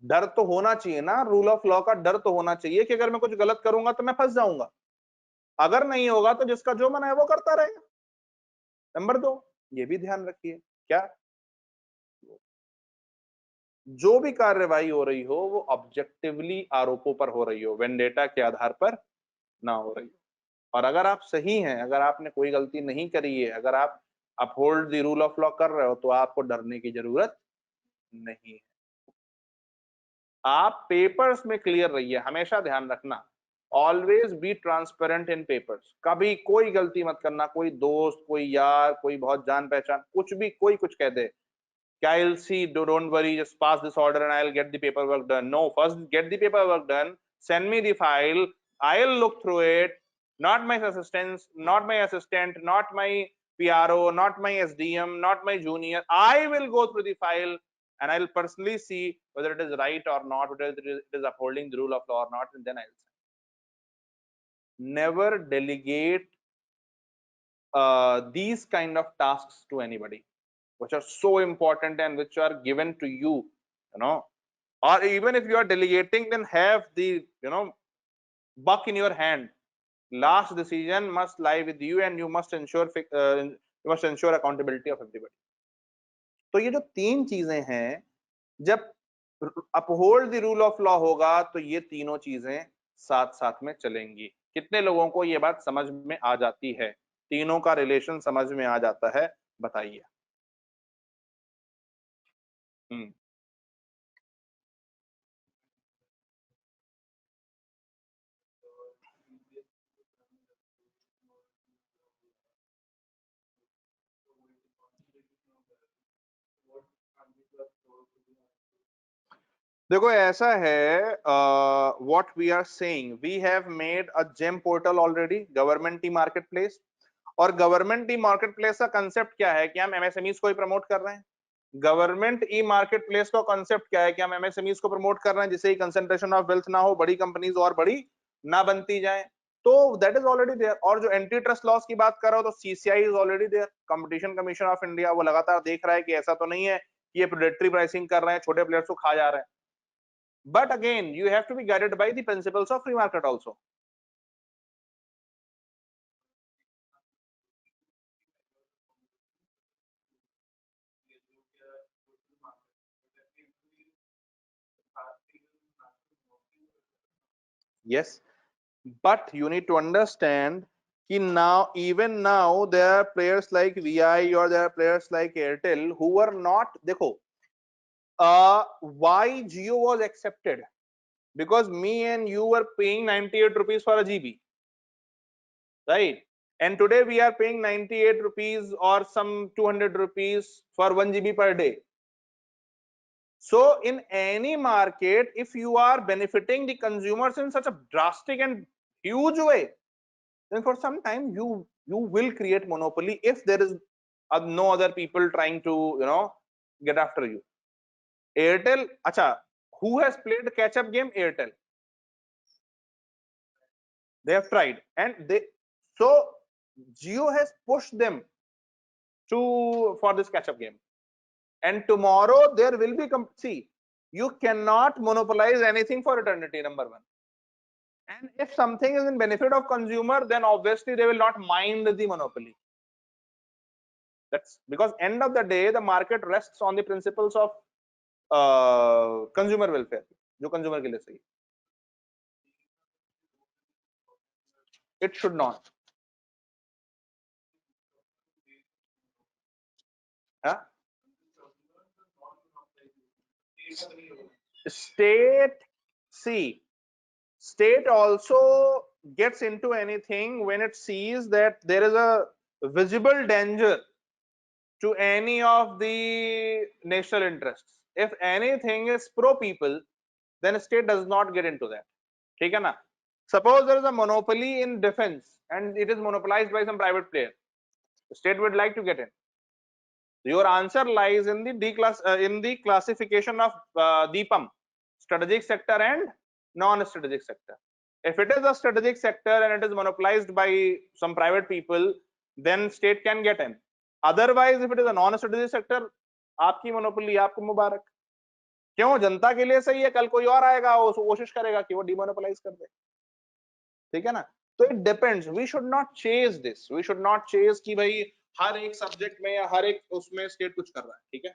Speaker 1: डर तो होना चाहिए ना, रूल ऑफ लॉ का डर तो होना चाहिए कि अगर मैं कुछ गलत करूंगा तो मैं फंस जाऊंगा। अगर नहीं होगा तो जिसका जो मन है वो करता रहेगा। नंबर 2, ये भी ध्यान रखिए, क्या जो भी कार्यवाही हो रही हो वो ऑब्जेक्टिवली आरोपों पर हो रही हो, वेंडेटा के आधार पर ना हो रही हो। और अगर आप सही हैं, अगर आपने कोई गलती नहीं करी है, अगर आप uphold the rule of law कर रहे हो, तो आपको डरने की जरूरत नहीं है। आप पेपर्स में क्लियर रहिए, हमेशा ध्यान रखना, always be transparent in papers. कभी कोई गलती मत करना, कोई दोस्त, कोई यार, कोई बहुत जान पहचान, कुछ भी कोई कुछ कह दे, I'll see, don't worry, just pass this order and I'll get the paperwork done. No, first get the paperwork done, send me the file, I'll look through it, not my assistant, not my PRO, not my SDM, not my junior. I will go through the file and I'll personally see whether it is right or not, whether it is upholding the rule of law or not, and then I'll sign. Never delegate these kind of tasks to anybody, which are so important and which are given to you, or even if you are delegating, then have the, buck in your hand. Last decision must lie with you and you must ensure accountability of everybody. तो ये जो 3 चीजें हैं, जब uphold the rule of law होगा तो ये तीनों चीजें साथ साथ में चलेंगी। कितने लोगों को ये बात समझ में आ जाती है, तीनों का रिलेशन समझ में आ जाता है, बताइए। देखो ऐसा है, what we are saying, we have made a GeM portal already, government e marketplace. और गवर्नमेंट ई मार्केट प्लेस का कंसेप्ट क्या है कि हम एमएसएमईज को ही प्रमोट कर रहे हैं। गवर्नमेंट ई मार्केट प्लेस का कंसेप्ट क्या है कि हम एमएसएमईज को प्रमोट कर रहे हैं, जिससे कंसंट्रेशन ऑफ वेल्थ ना हो, बड़ी कंपनीज और बड़ी ना बनती जाए। तो दैट इज ऑलरेडी देयर। और जो एंटी ट्रस्ट लॉस की बात कर रहा हो, तो CCI is already there, competition commission of India, वो लगातार देख रहा है कि ऐसा तो नहीं है कि ये प्रेडेटरी प्राइसिंग कर रहे हैं, छोटे प्लेयर्स को खा जा रहे हैं। But again, you have to be guided by the principles of free market also. Yes, but you need to understand that even now there are players like VI or there are players like Airtel who were not. देखो, why Jio was accepted? Because me and you were paying 98 rupees for a GB, right? And today we are paying 98 rupees or some 200 rupees for 1 GB per day. So in any market, if you are benefiting the consumers in such a drastic and huge way, then for some time you will create monopoly if there is no other people trying to get after you. Airtel, acha, who has played the catch-up game? Airtel. They have tried, and so Jio has pushed them for this catch-up game. And tomorrow there will be see, you cannot monopolize anything for eternity, number one. And if something is in benefit of consumer, then obviously they will not mind the monopoly. That's because end of the day the market rests on the principles of consumer welfare, जो consumer के लिए सही। It should not. Huh? State also gets into anything when it sees that there is a visible danger to any of the national interests. If anything is pro people, then state does not get into that. ठीक है ना? Suppose there is a monopoly in defense and it is monopolized by some private player. The state would like to get in. Your answer lies in the classification of DPAM, strategic sector and non-strategic sector. If it is a strategic sector and it is monopolized by some private people, then state can get in. Otherwise, if it is a non-strategic sector, आपकी monopoly, आपको मुबारक। क्यों? जनता के लिए सही है, कल कोई और आएगा वो कोशिश करेगा कि वो डिमोनोपोलाइज कर दे, ठीक है ना? तो it depends, we should not chase this, we should not chase कि भाई हर एक सब्जेक्ट में या हर एक उसमें स्टेट कुछ कर रहा है, ठीक है।